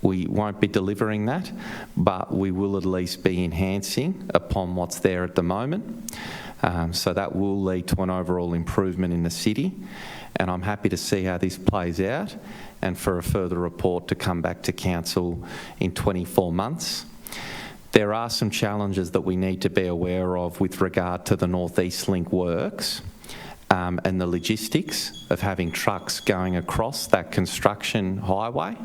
S1: We won't be delivering that, but we will at least be enhancing upon what's there at the moment. So that will lead to an overall improvement in the city, and I'm happy to see how this plays out and for a further report to come back to council in 24 months. There are some challenges that we need to be aware of with regard to the North East Link works and the logistics of having trucks going across that construction highway.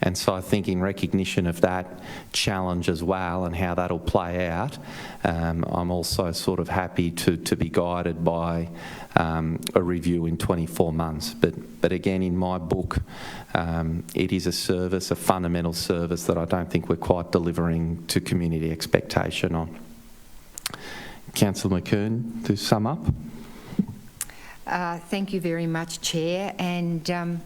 S1: And so I think in recognition of that challenge as well and how that'll play out, I'm also sort of happy to be guided by a review in 24 months. But again, in my book, it is a service, a fundamental service that I don't think we're quite delivering to community expectation on. Councillor McKern, to sum up.
S18: Thank you very much, Chair. And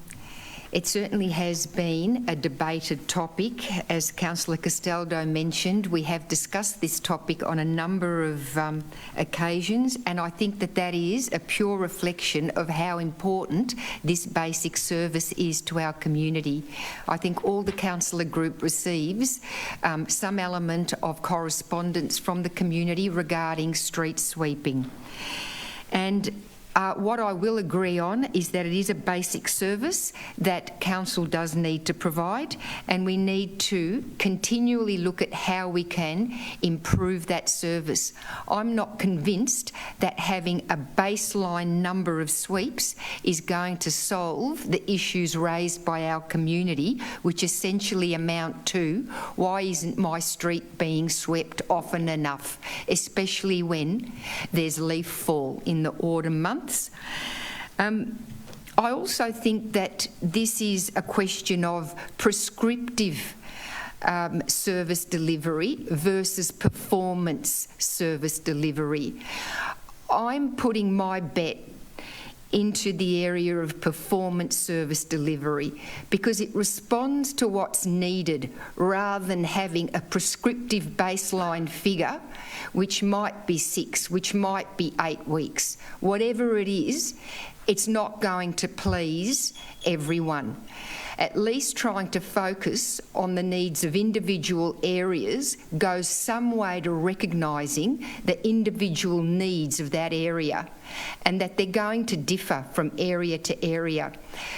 S18: it certainly has been a debated topic. As Councillor Castaldo mentioned, we have discussed this topic on a number of occasions, and I think that that is a pure reflection of how important this basic service is to our community. I think all the councillor group receives some element of correspondence from the community regarding street sweeping. And what I will agree on is that it is a basic service that council does need to provide, and we need to continually look at how we can improve that service. I'm not convinced that having a baseline number of sweeps is going to solve the issues raised by our community, which essentially amount to, why isn't my street being swept often enough, especially when there's leaf fall in the autumn months. I also think that this is a question of prescriptive service delivery versus performance service delivery. I'm putting my bet into the area of performance service delivery because it responds to what's needed rather than having a prescriptive baseline figure which might be 6, which might be 8 weeks. Whatever it is, it's not going to please everyone. At least trying to focus on the needs of individual areas goes some way to recognising the individual needs of that area and that they're going to differ from area to area.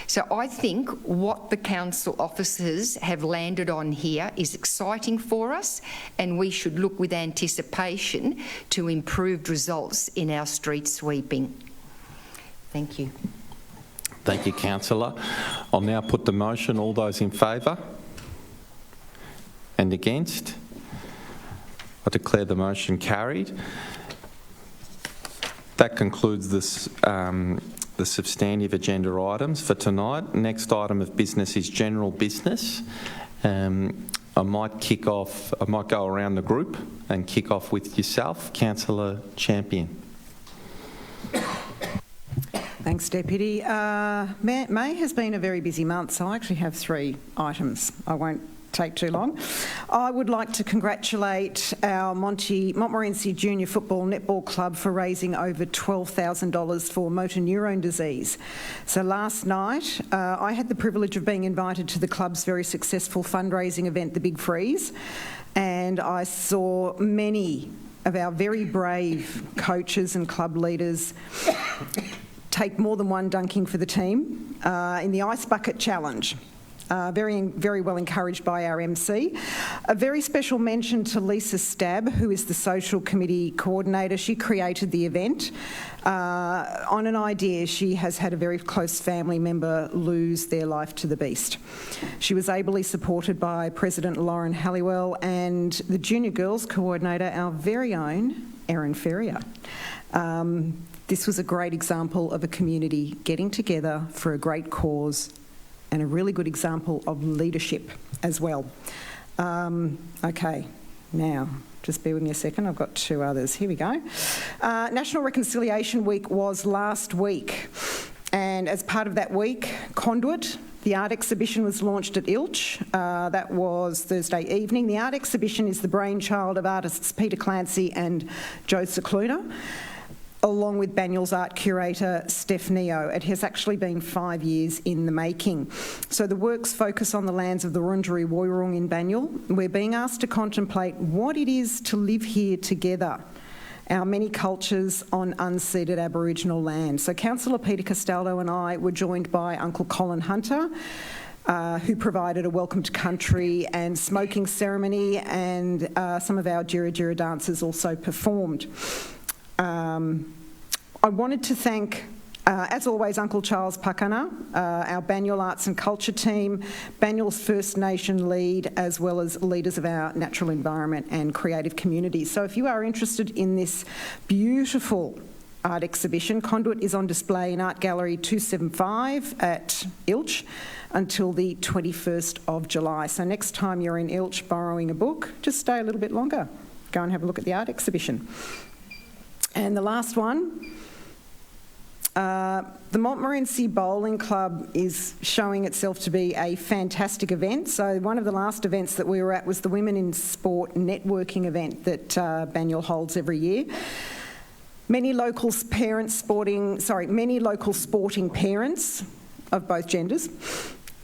S18: So I think what the council officers have landed on here is exciting for us, and we should look with anticipation to improved results in our street sweeping. Thank you.
S1: Thank you, Councillor. I'll now put the motion. All those in favour? And against? I declare the motion carried. That concludes this, the substantive agenda items for tonight. Next item of business is general business. I might go around the group and kick off with yourself, Councillor Champion.
S8: Thanks, Deputy. May has been a very busy month, so I actually have 3 items. I won't take too long. I would like to congratulate our Montmorency Junior Football Netball Club for raising over $12,000 for motor neurone disease. So last night, I had the privilege of being invited to the club's very successful fundraising event, the Big Freeze, and I saw many of our very brave coaches and club leaders take more than one dunking for the team in the Ice Bucket Challenge. Very well encouraged by our MC. A very special mention to Lisa Stab, who is the social committee coordinator. She created the event on an idea. She has had a very close family member lose their life to the beast. She was ably supported by President Lauren Halliwell and the junior girls coordinator, our very own Erin Ferrier. This was a great example of a community getting together for a great cause and a really good example of leadership as well. Okay, now, just bear with me a second. I've got 2 others. Here we go. National Reconciliation Week was last week, and as part of that week, Conduit, the art exhibition, was launched at Ilch. That was Thursday evening. The art exhibition is the brainchild of artists Peter Clancy and Joe Cicluna, along with Banyul's art curator, Steph Neo. It has actually been 5 years in the making. So the works focus on the lands of the Wurundjeri Woiwurrung in Banyul. We're being asked to contemplate what it is to live here together, our many cultures on unceded Aboriginal land. So Councillor Peter Castaldo and I were joined by Uncle Colin Hunter, who provided a welcome to country and smoking ceremony, and some of our Jira Jira dancers also performed. I wanted to thank, as always, Uncle Charles Pakana, our Banyul Arts and Culture team, Banyul's First Nation lead, as well as leaders of our natural environment and creative communities. So if you are interested in this beautiful art exhibition, Conduit is on display in Art Gallery 275 at Ilch until the 21st of July. So next time you're in Ilch borrowing a book, just stay a little bit longer. Go and have a look at the art exhibition. And the last one, the Montmorency Bowling Club is showing itself to be a fantastic event. So one of the last events that we were at was the Women in Sport networking event that Banyul holds every year. Many local sporting parents of both genders,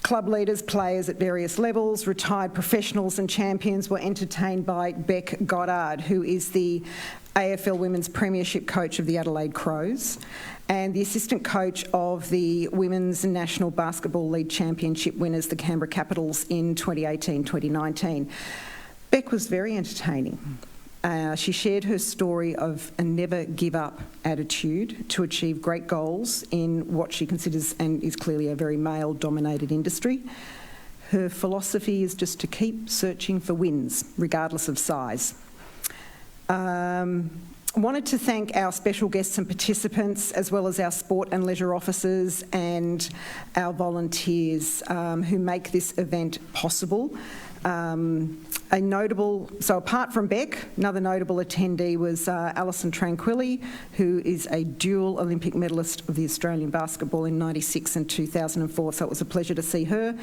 S8: club leaders, players at various levels, retired professionals and champions were entertained by Beck Goddard, who is the AFL Women's Premiership coach of the Adelaide Crows and the assistant coach of the Women's National Basketball League Championship winners, the Canberra Capitals, in 2018-2019. Beck was very entertaining. She shared her story of a never give up attitude to achieve great goals in what she considers and is clearly a very male dominated industry. Her philosophy is just to keep searching for wins, regardless of size. Wanted to thank our special guests and participants, as well as our sport and leisure officers and our volunteers who make this event possible. So apart from Beck, another notable attendee was Alison Tranquilli, who is a dual Olympic medalist of the Australian basketball in 96 and 2004. So it was a pleasure to see her.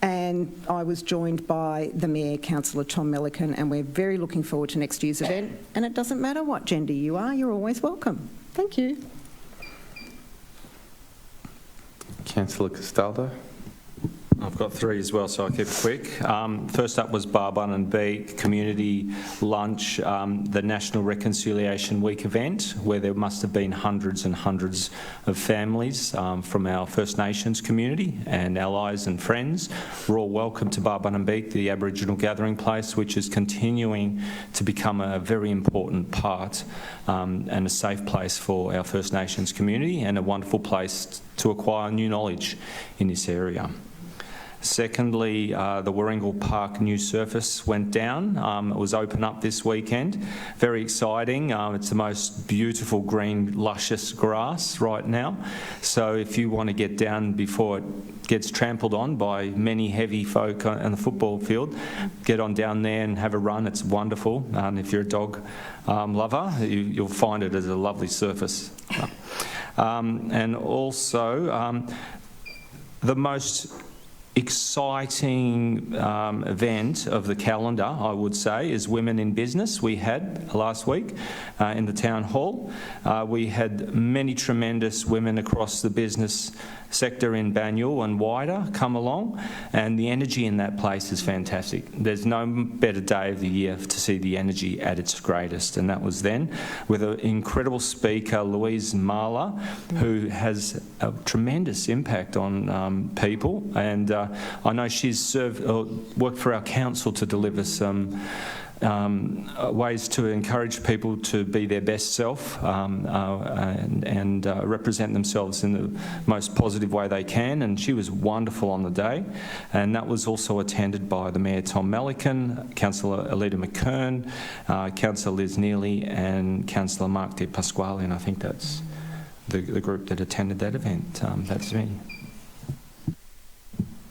S8: And I was joined by the Mayor, Councillor Tom Milliken, and we're very looking forward to next year's event. And it doesn't matter what gender you are, you're always welcome. Thank you.
S1: Councillor Castaldo.
S4: I've got three as well, so I'll keep it quick. First up was Barbunan Beak Community Lunch, the National Reconciliation Week event, where there must have been hundreds and hundreds of families from our First Nations community and allies and friends. We're all welcome to Barbunan Beak, the Aboriginal gathering place, which is continuing to become a very important part and a safe place for our First Nations community, and a wonderful place to acquire new knowledge in this area. Secondly, the Warringal Park new surface went down. It was open up this weekend. Very exciting. It's the most beautiful green, luscious grass right now. So if you want to get down before it gets trampled on by many heavy folk on the football field, get on down there and have a run. It's wonderful. If you're a dog lover, you'll find it as a lovely surface. And also, the most exciting event of the calendar, I would say, is Women in Business we had last week in the Town Hall. We had many tremendous women across the business sector in Banyule and wider come along, and the energy in that place is fantastic. There's no better day of the year to see the energy at its greatest, and that was then with an incredible speaker, Louise Marler, who has a tremendous impact on people, and I know she's worked for our council to deliver some ways to encourage people to be their best self and represent themselves in the most positive way they can, and she was wonderful on the day. And that was also attended by the Mayor Tom Milliken, Councillor Alida McKern, Councillor Liz Neely and Councillor Mark De Pasquale, and I think that's the group that attended that event. That's me.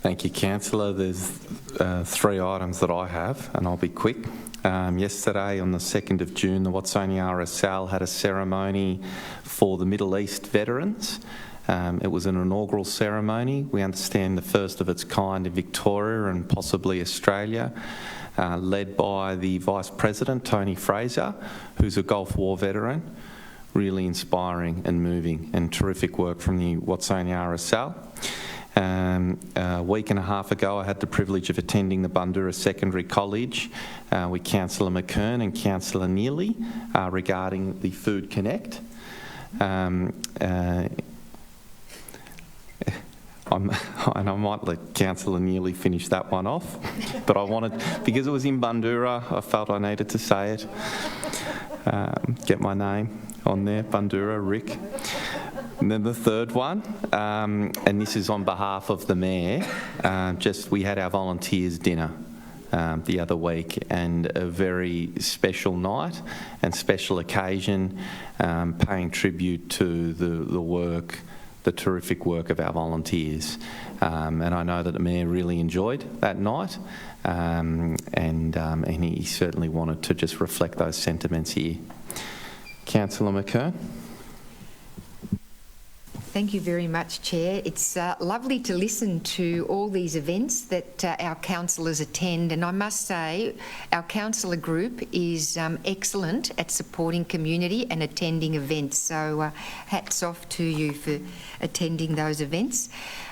S1: Thank you, Councillor. There's three items that I have, and I'll be quick. Yesterday, on the 2nd of June, the Watsoniara Sal had a ceremony for the Middle East veterans. It was an inaugural ceremony. We understand the first of its kind in Victoria and possibly Australia, led by the Vice President, Tony Fraser, who's a Gulf War veteran. Really inspiring and moving, and terrific work from the Watsoniara Sal. A week and a half ago, I had the privilege of attending the Bundoora Secondary College with Councillor McKern and Councillor Neely regarding the Food Connect. And I might let Councillor Neely finish that one off, but I wanted, because it was in Bundoora, I felt I needed to say it. Get my name on there, Bundoora, Rick. And then the third one, and this is on behalf of the Mayor, we had our volunteers dinner the other week, and a very special night and special occasion, paying tribute to the work, the terrific work of our volunteers. And I know that the Mayor really enjoyed that night, and he certainly wanted to just reflect those sentiments here. Councillor McKern.
S18: Thank you very much, Chair. It's lovely to listen to all these events that our councillors attend, and I must say our councillor group is excellent at supporting community and attending events, so hats off to you for attending those events.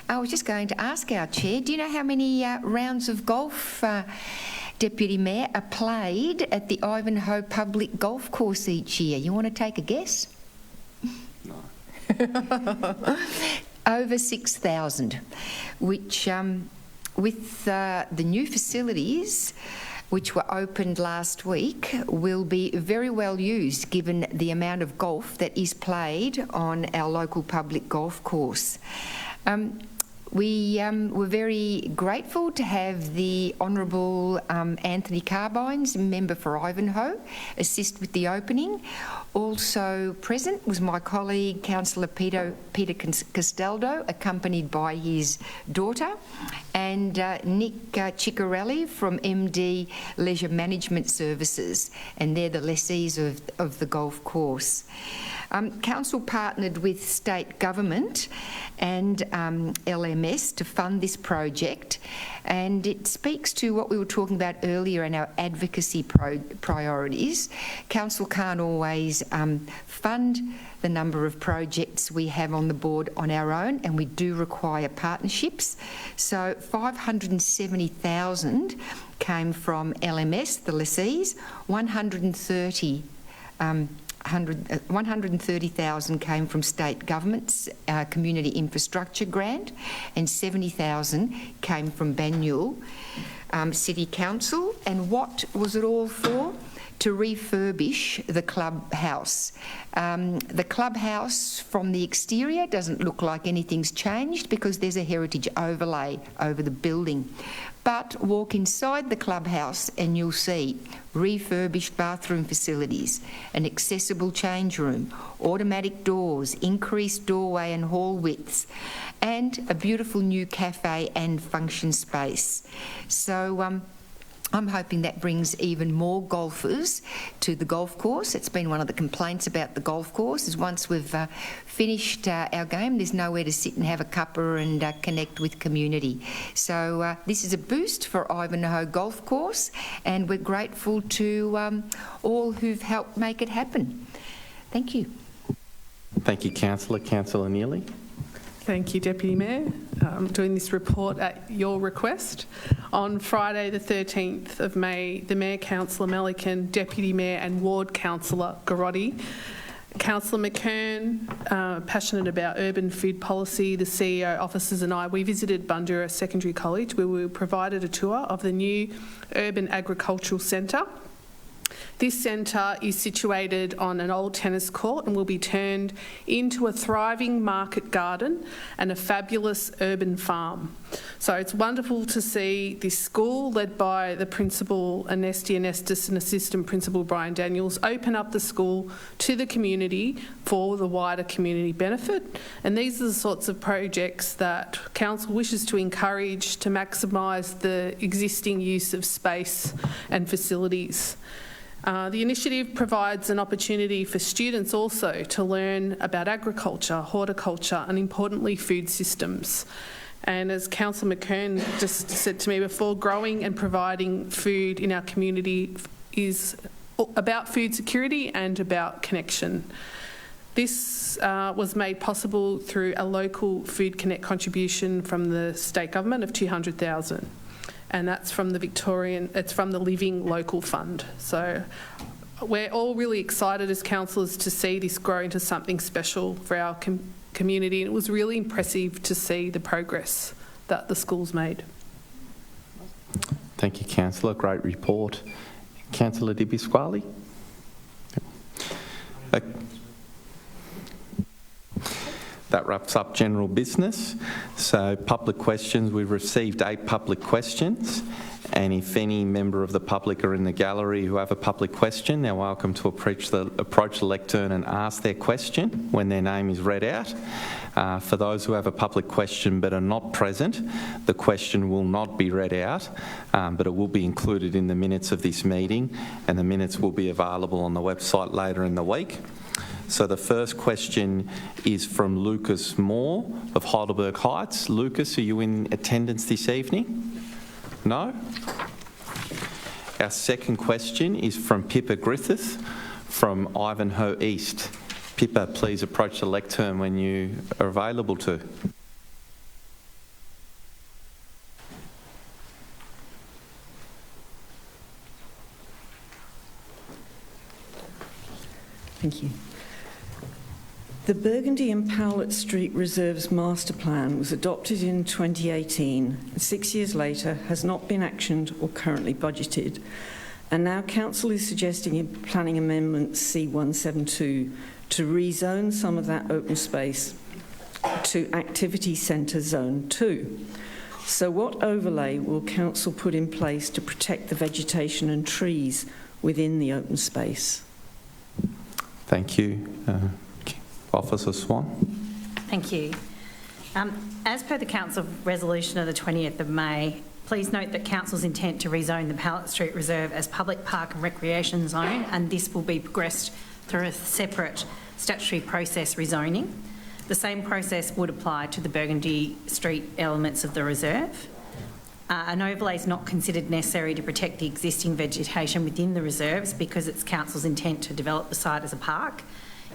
S18: I was just going to ask our Chair, do you know how many rounds of golf, Deputy Mayor, are played at the Ivanhoe Public Golf Course each year? You want to take a guess? Over 6,000, which with the new facilities which were opened last week will be very well used given the amount of golf that is played on our local public golf course. We were very grateful to have the Honourable Anthony Carbines, member for Ivanhoe, assist with the opening. Also present was my colleague, Councillor Peter Castaldo, accompanied by his daughter, and Nick Ciccarelli from MD Leisure Management Services, and they're the lessees of the golf course. Council partnered with state government and LMS to fund this project, and it speaks to what we were talking about earlier in our advocacy priorities. Council can't always fund the number of projects we have on the board on our own, and we do require partnerships. So 570,000 came from LMS, the lessees, 130,000 came from state government's community infrastructure grant, and 70,000 came from Banyule City Council. And what was it all for? To refurbish the clubhouse. The clubhouse from the exterior doesn't look like anything's changed because there's a heritage overlay over the building. But walk inside the clubhouse and you'll see refurbished bathroom facilities, an accessible change room, automatic doors, increased doorway and hall widths, and a beautiful new cafe and function space. So I'm hoping that brings even more golfers to the golf course. It's been one of the complaints about the golf course is once we've finished our game, there's nowhere to sit and have a cuppa and connect with community. So this is a boost for Ivanhoe Golf Course, and we're grateful to all who've helped make it happen. Thank you.
S1: Thank you, Councillor. Councillor Neely.
S22: Thank you, Deputy Mayor. I'm doing this report at your request. On Friday the 13th of May, the Mayor, Councillor Melican, Deputy Mayor and Ward Councillor Garotti, Councillor McKern, passionate about urban food policy, the CEO, officers and I, we visited Bundoora Secondary College where we were provided a tour of the new Urban Agricultural Centre. This centre is situated on an old tennis court and will be turned into a thriving market garden and a fabulous urban farm. So it's wonderful to see this school, led by the Principal Anestia Nestis and Assistant Principal Brian Daniels, open up the school to the community for the wider community benefit. And these are the sorts of projects that Council wishes to encourage to maximise the existing use of space and facilities. The initiative provides an opportunity for students also to learn about agriculture, horticulture and importantly food systems. And as Councillor McKern just said to me before, growing and providing food in our community is about food security and about connection. This was made possible through a local Food Connect contribution from the state government of $200,000. And that's from the it's from the Living Local Fund. So we're all really excited as councillors to see this grow into something special for our community. And it was really impressive to see the progress that the school's made.
S1: Thank you, Councillor. Great report. Councillor Di Pasquale. That wraps up general business. So public questions, we've received 8 public questions, and if any member of the public are in the gallery who have a public question, they're welcome to approach the lectern and ask their question when their name is read out. For those who have a public question but are not present, the question will not be read out, but it will be included in the minutes of this meeting, and the minutes will be available on the website later in the week. So the first question is from Lucas Moore of Heidelberg Heights. Lucas, are you in attendance this evening? No? Our second question is from Pippa Griffith from Ivanhoe East. Pippa, please approach the lectern when you are available to.
S6: Thank you. The Burgundy and Powlett Street Reserves Master Plan was adopted in 2018 and 6 years later has not been actioned or currently budgeted. And now Council is suggesting in Planning Amendment C172 to rezone some of that open space to Activity Centre Zone 2. So what overlay will council put in place to protect the vegetation and trees within the open space?
S1: Thank you. Officer Swan.
S9: Thank you. As per the Council resolution of the 20th of May, please note that Council's intent to rezone the Pallet Street Reserve as public park and recreation zone, and this will be progressed through a separate statutory process rezoning. The same process would apply to the Burgundy Street elements of the reserve. An overlay is not considered necessary to protect the existing vegetation within the reserves because it's Council's intent to develop the site as a park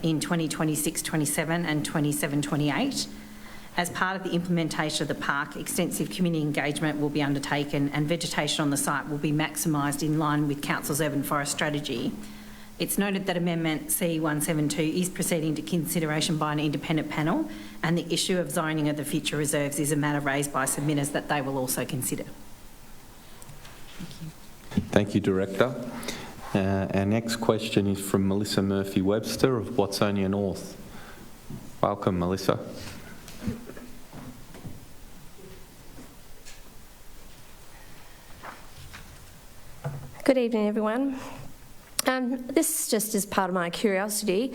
S9: in 2026-27 and 27-28. As part of the implementation of the park, extensive community engagement will be undertaken and vegetation on the site will be maximised in line with Council's urban forest strategy. It's noted that Amendment C172 is proceeding to consideration by an independent panel, and the issue of zoning of the future reserves is a matter raised by submitters that they will also consider.
S1: Thank you, Director. Our next question is from Melissa Murphy-Webster of Watsonia North. Welcome, Melissa.
S10: Good evening, everyone. This just is part of my curiosity,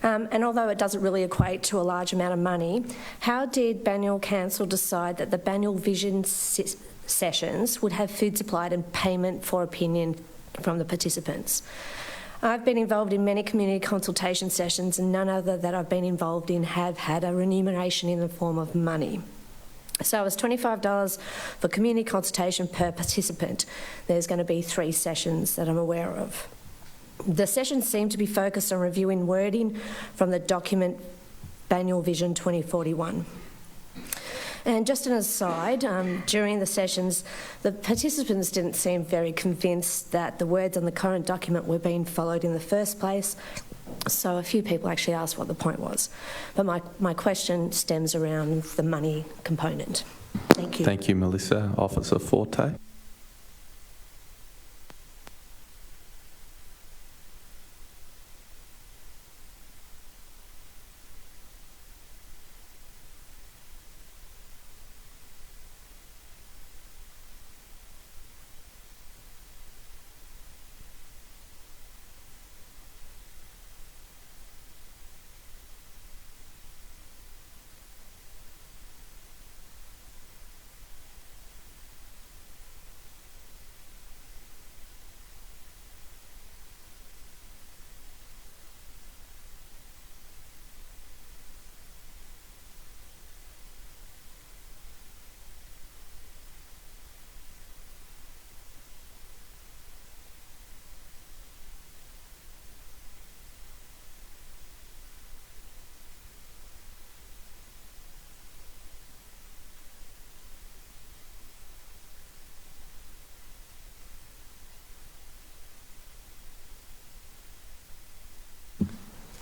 S10: and although it doesn't really equate to a large amount of money, how did Banyule Council decide that the Banyule Vision sessions would have food supplied and payment for opinion from the participants? I've been involved in many community consultation sessions, and none other that I've been involved in have had a remuneration in the form of money. So it's $25 for community consultation per participant. There's going to be 3 sessions that I'm aware of. The sessions seem to be focused on reviewing wording from the document Banyule Vision 2041. And just an aside, during the sessions, the participants didn't seem very convinced that the words on the current document were being followed in the first place, so a few people actually asked what the point was. But my question stems around the money component. Thank you.
S1: Thank you, Melissa. Officer Forte.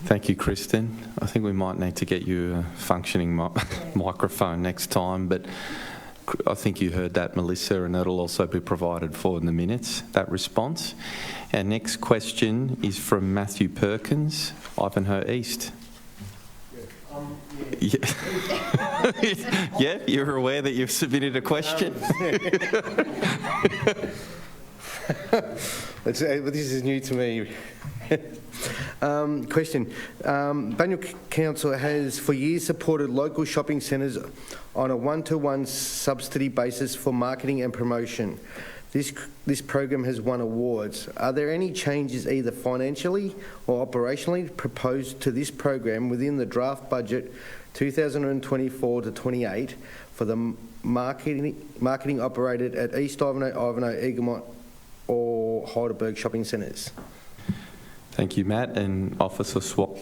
S1: Thank you, Kristen. I think we might need to get you a functioning microphone next time, but I think you heard that, Melissa, and that'll also be provided for in the minutes, that response. Our next question is from Matthew Perkins, Ivanhoe East. Yeah, you're aware that you've submitted a question?
S14: This is new to me. Question. Banyule Council has for years supported local shopping centres on a one-to-one subsidy basis for marketing and promotion. This program has won awards. Are there any changes either financially or operationally proposed to this program within the draft budget 2024 to 28 for the marketing operated at East Ivanhoe, Egremont or Heidelberg shopping centres?
S1: Thank you, Matt. And Officer Swap.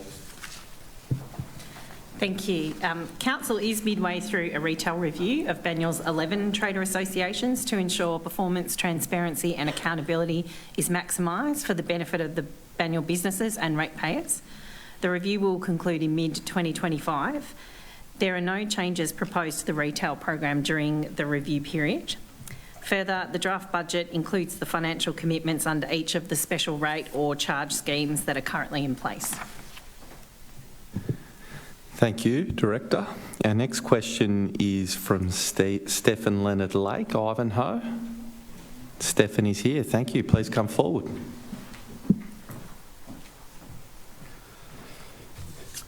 S9: Thank you. Council is midway through a retail review of Banyule's 11 trader associations to ensure performance, transparency and accountability is maximised for the benefit of the Banyule businesses and ratepayers. The review will conclude in mid-2025. There are no changes proposed to the retail program during the review period. Further, the draft budget includes the financial commitments under each of the special rate or charge schemes that are currently in place.
S1: Thank you, Director. Our next question is from Stephen Leonard Lake, Ivanhoe. Stephen is here. Thank you. Please come forward.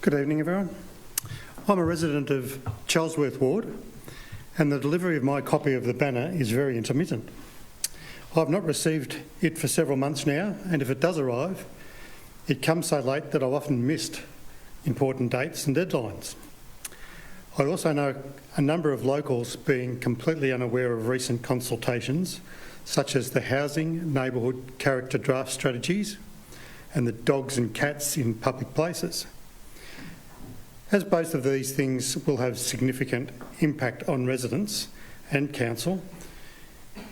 S7: Good evening, everyone. I'm a resident of Charlesworth Ward, and the delivery of my copy of the banner is very intermittent. I've not received it for several months now, and if it does arrive, it comes so late that I've often missed important dates and deadlines. I also know a number of locals being completely unaware of recent consultations, such as the housing, neighbourhood character draft strategies, and the dogs and cats in public places. As both of these things will have significant impact on residents and council,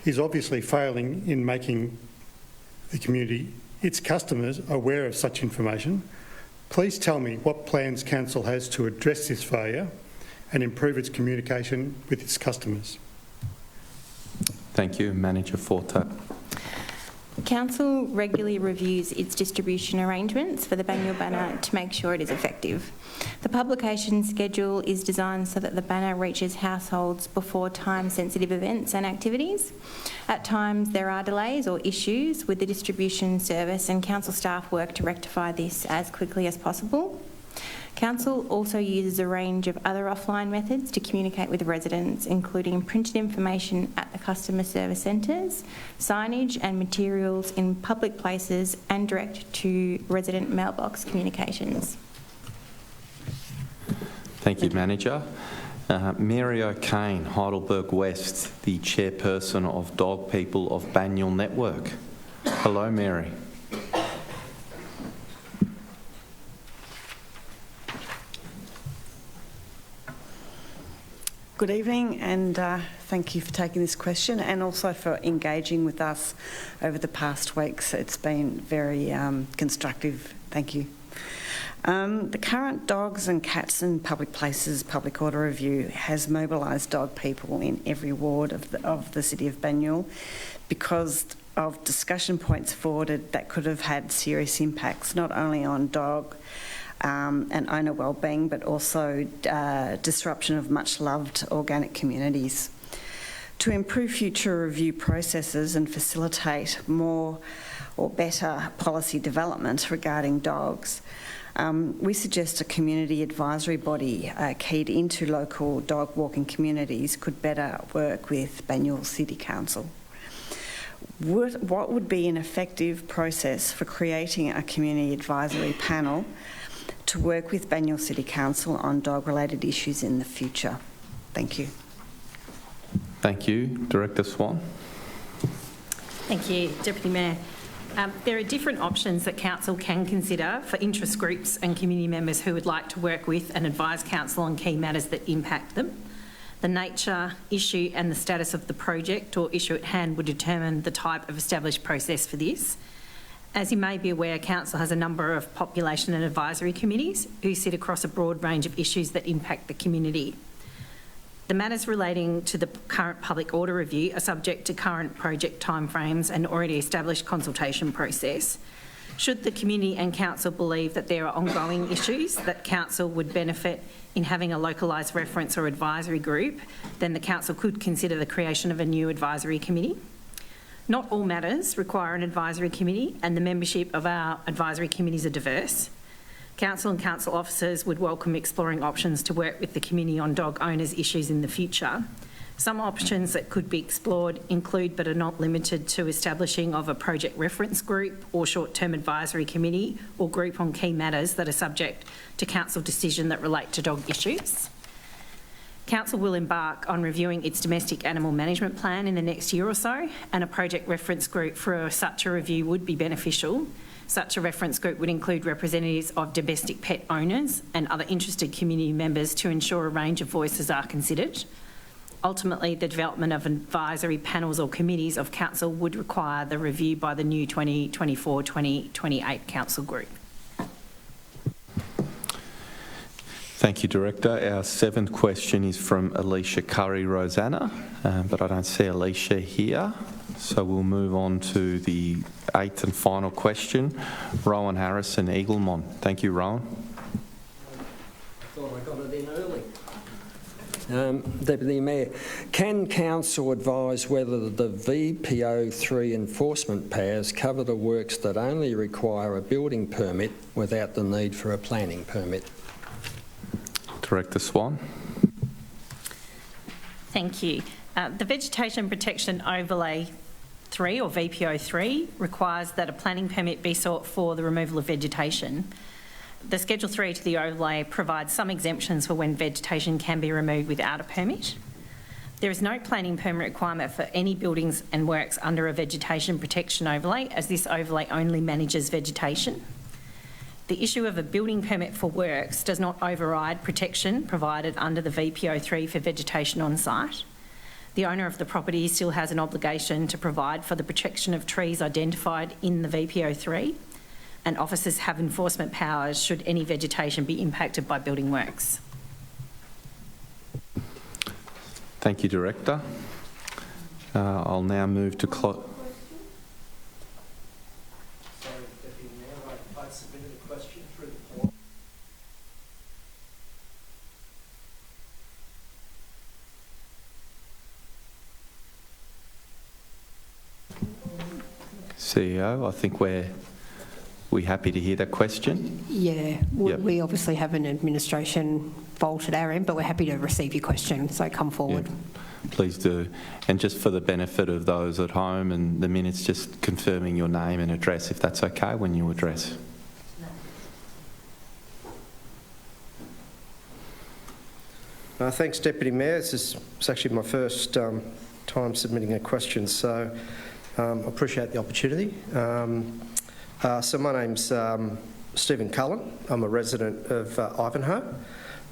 S7: is obviously failing in making the community, its customers, aware of such information. Please tell me what plans council has to address this failure and improve its communication with its customers.
S1: Thank you. Manager Forte.
S11: Council regularly reviews its distribution arrangements for the Banyule banner to make sure it is effective. The publication schedule is designed so that the banner reaches households before time-sensitive events and activities. At times there are delays or issues with the distribution service, and council staff work to rectify this as quickly as possible. Council also uses a range of other offline methods to communicate with residents, including printed information at the customer service centres, signage and materials in public places, and direct to resident mailbox communications.
S1: Thank you, Manager. Mary O'Kane, Heidelberg West, the Chairperson of Dog People of Banyule Network. Hello, Mary.
S23: Good evening, and thank you for taking this question and also for engaging with us over the past weeks. It's been very constructive. Thank you. The current dogs and cats in public places public order review has mobilised dog people in every ward of the city of Banyule because of discussion points forwarded that could have had serious impacts not only on dog and owner wellbeing, but also disruption of much-loved organic communities. To improve future review processes and facilitate more or better policy development regarding dogs, we suggest a community advisory body keyed into local dog walking communities could better work with Banyule City Council. What would be an effective process for creating a community advisory panel to work with Banyule City Council on dog-related issues in the future? Thank you.
S1: Thank you. Director Swan.
S9: Thank you, Deputy Mayor. There are different options that Council can consider for interest groups and community members who would like to work with and advise Council on key matters that impact them. The nature, issue and the status of the project or issue at hand would determine the type of established process for this. As you may be aware, Council has a number of population and advisory committees who sit across a broad range of issues that impact the community. The matters relating to the current public order review are subject to current project timeframes and already established consultation process. Should the community and Council believe that there are ongoing issues that Council would benefit in having a localised reference or advisory group, then the Council could consider the creation of a new advisory committee. Not all matters require an advisory committee, and the membership of our advisory committees are diverse. Council and Council officers would welcome exploring options to work with the community on dog owners' issues in the future. Some options that could be explored include, but are not limited to, establishing of a project reference group or short-term advisory committee or group on key matters that are subject to Council decision that relate to dog issues. Council will embark on reviewing its domestic animal management plan in the next year or so, and a project reference group for such a review would be beneficial. Such a reference group would include representatives of domestic pet owners and other interested community members to ensure a range of voices are considered. Ultimately, the development of advisory panels or committees of Council would require the review by the new 2024-2028 Council group.
S1: Thank you, Director. Our seventh question is from Alicia Curry-Rosanna, but I don't see Alicia here. So we'll move on to the eighth and final question. Rowan Harrison, Eaglemont. Thank you, Rowan.
S24: That's all I got.
S12: Deputy Mayor, can Council advise whether the VPO3 enforcement powers cover the works that only require a building permit without the need for a planning permit?
S1: Director Swan.
S9: Thank you. The Vegetation Protection Overlay 3, or VPO3, requires that a planning permit be sought for the removal of vegetation. The Schedule 3 to the overlay provides some exemptions for when vegetation can be removed without a permit. There is no planning permit requirement for any buildings and works under a vegetation protection overlay, as this overlay only manages vegetation. The issue of a building permit for works does not override protection provided under the VPO3 for vegetation on site. The owner of the property still has an obligation to provide for the protection of trees identified in the VPO3, and officers have enforcement powers should any vegetation be impacted by building works.
S1: Thank you, Director. I'll now move to
S13: Sorry, Deputy Mayor, I submitted a question through the portal.
S1: CEO, I think we're happy to hear that question.
S2: Yeah, we obviously have an administration fault at our end, but we're happy to receive your question, so come forward.
S1: Yeah, please do. And just for the benefit of those at home and the minutes, just confirming your name and address, if that's okay, when you address.
S13: Thanks, Deputy Mayor. It's actually my first time submitting a question, so I appreciate the opportunity. So my name's Stephen Cullen. I'm a resident of Ivanhoe.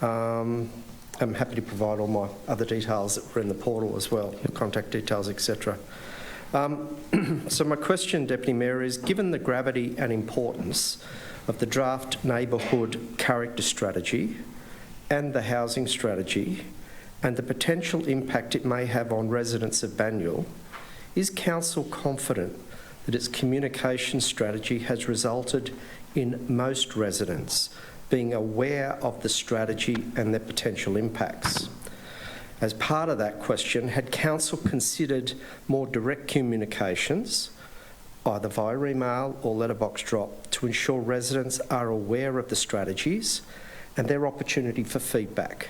S13: I'm happy to provide all my other details that were in the portal as well, contact details, etc. So my question, Deputy Mayor, is given the gravity and importance of the draft neighbourhood character strategy and the housing strategy and the potential impact it may have on residents of Banyule, is Council confident that its communication strategy has resulted in most residents being aware of the strategy and their potential impacts? As part of that question, had Council considered more direct communications, either via email or letterbox drop, to ensure residents are aware of the strategies and their opportunity for feedback?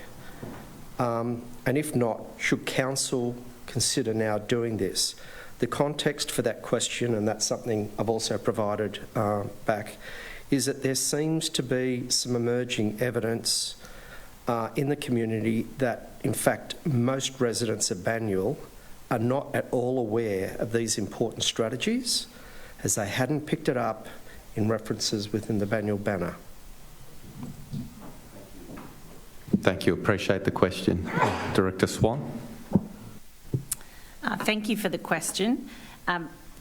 S13: And if not, should Council consider now doing this? The context for that question, and that's something I've also provided back, is that there seems to be some emerging evidence in the community that, in fact, most residents of Banyule are not at all aware of these important strategies, as they hadn't picked it up in references within the Banyule Banner.
S1: Thank you. Appreciate the question. Director Swan.
S9: Thank you for the question.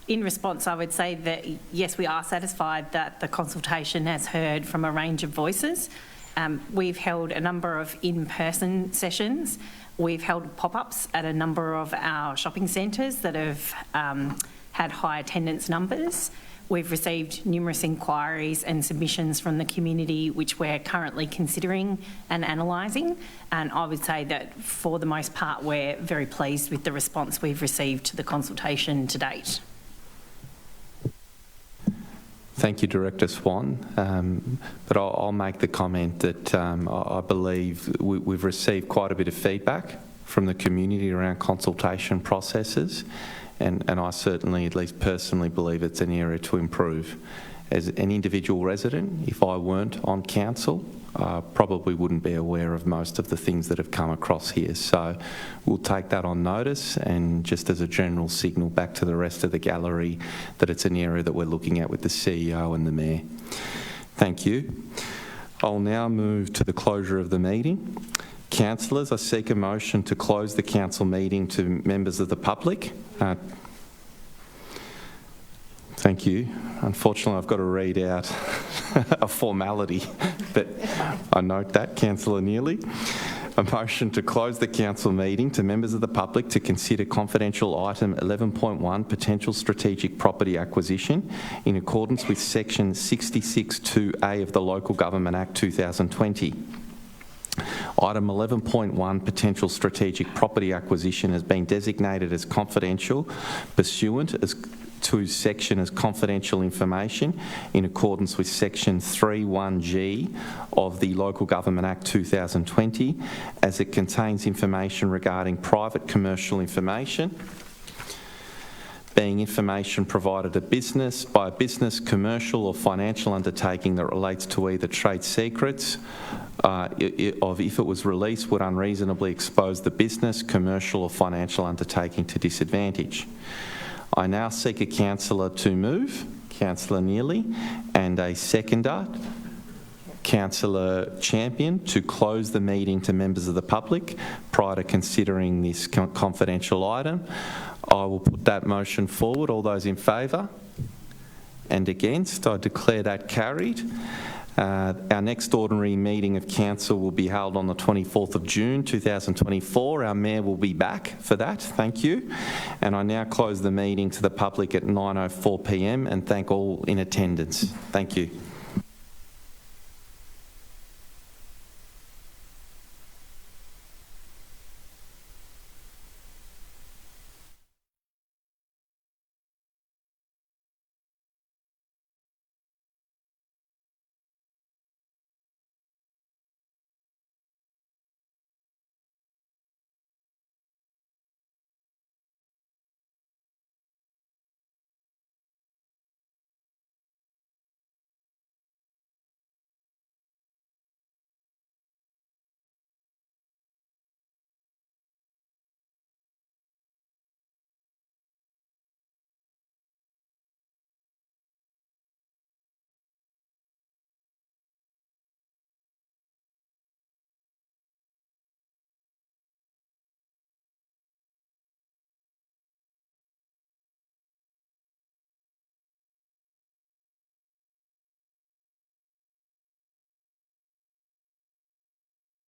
S9: In response, I would say that yes, we are satisfied that the consultation has heard from a range of voices. We've held a number of in-person sessions. We've held pop-ups at a number of our shopping centres that have had high attendance numbers. We've received numerous inquiries and submissions from the community, which we're currently considering and analysing. And I would say that for the most part, we're very pleased with the response we've received to the consultation to date.
S1: Thank you, Director Swan. But I'll make the comment that I believe we've received quite a bit of feedback from the community around consultation processes. And I certainly, at least personally, believe it's an area to improve. As an individual resident, if I weren't on council, I probably wouldn't be aware of most of the things that have come across here. So we'll take that on notice, and just as a general signal back to the rest of the gallery that it's an area that we're looking at with the CEO and the Mayor. Thank you. I'll now move to the closure of the meeting. Councillors, I seek a motion to close the council meeting to members of the public. Thank you. Unfortunately, I've got to read out a formality, but I note that, Councillor Neely. A motion to close the council meeting to members of the public to consider confidential item 11.1, potential strategic property acquisition, in accordance with section 66(2)(a) of the Local Government Act 2020. Item 11.1, potential strategic property acquisition, has been designated as confidential pursuant to section as confidential information in accordance with section 3(1)(g) of the Local Government Act 2020, as it contains information regarding private commercial information, being information provided by a business, commercial or financial undertaking that relates to either trade secrets if it was released would unreasonably expose the business, commercial or financial undertaking to disadvantage. I now seek a councillor to move, Councillor Neely, and a seconder, Councillor Champion, to close the meeting to members of the public prior to considering this confidential item. I will put that motion forward. All those in favour and against, I declare that carried. Our next ordinary meeting of council will be held on the 24th of June 2024. Our mayor will be back for that. Thank you. And I now close the meeting to the public at 9:04 p.m. and thank all in attendance. Thank you.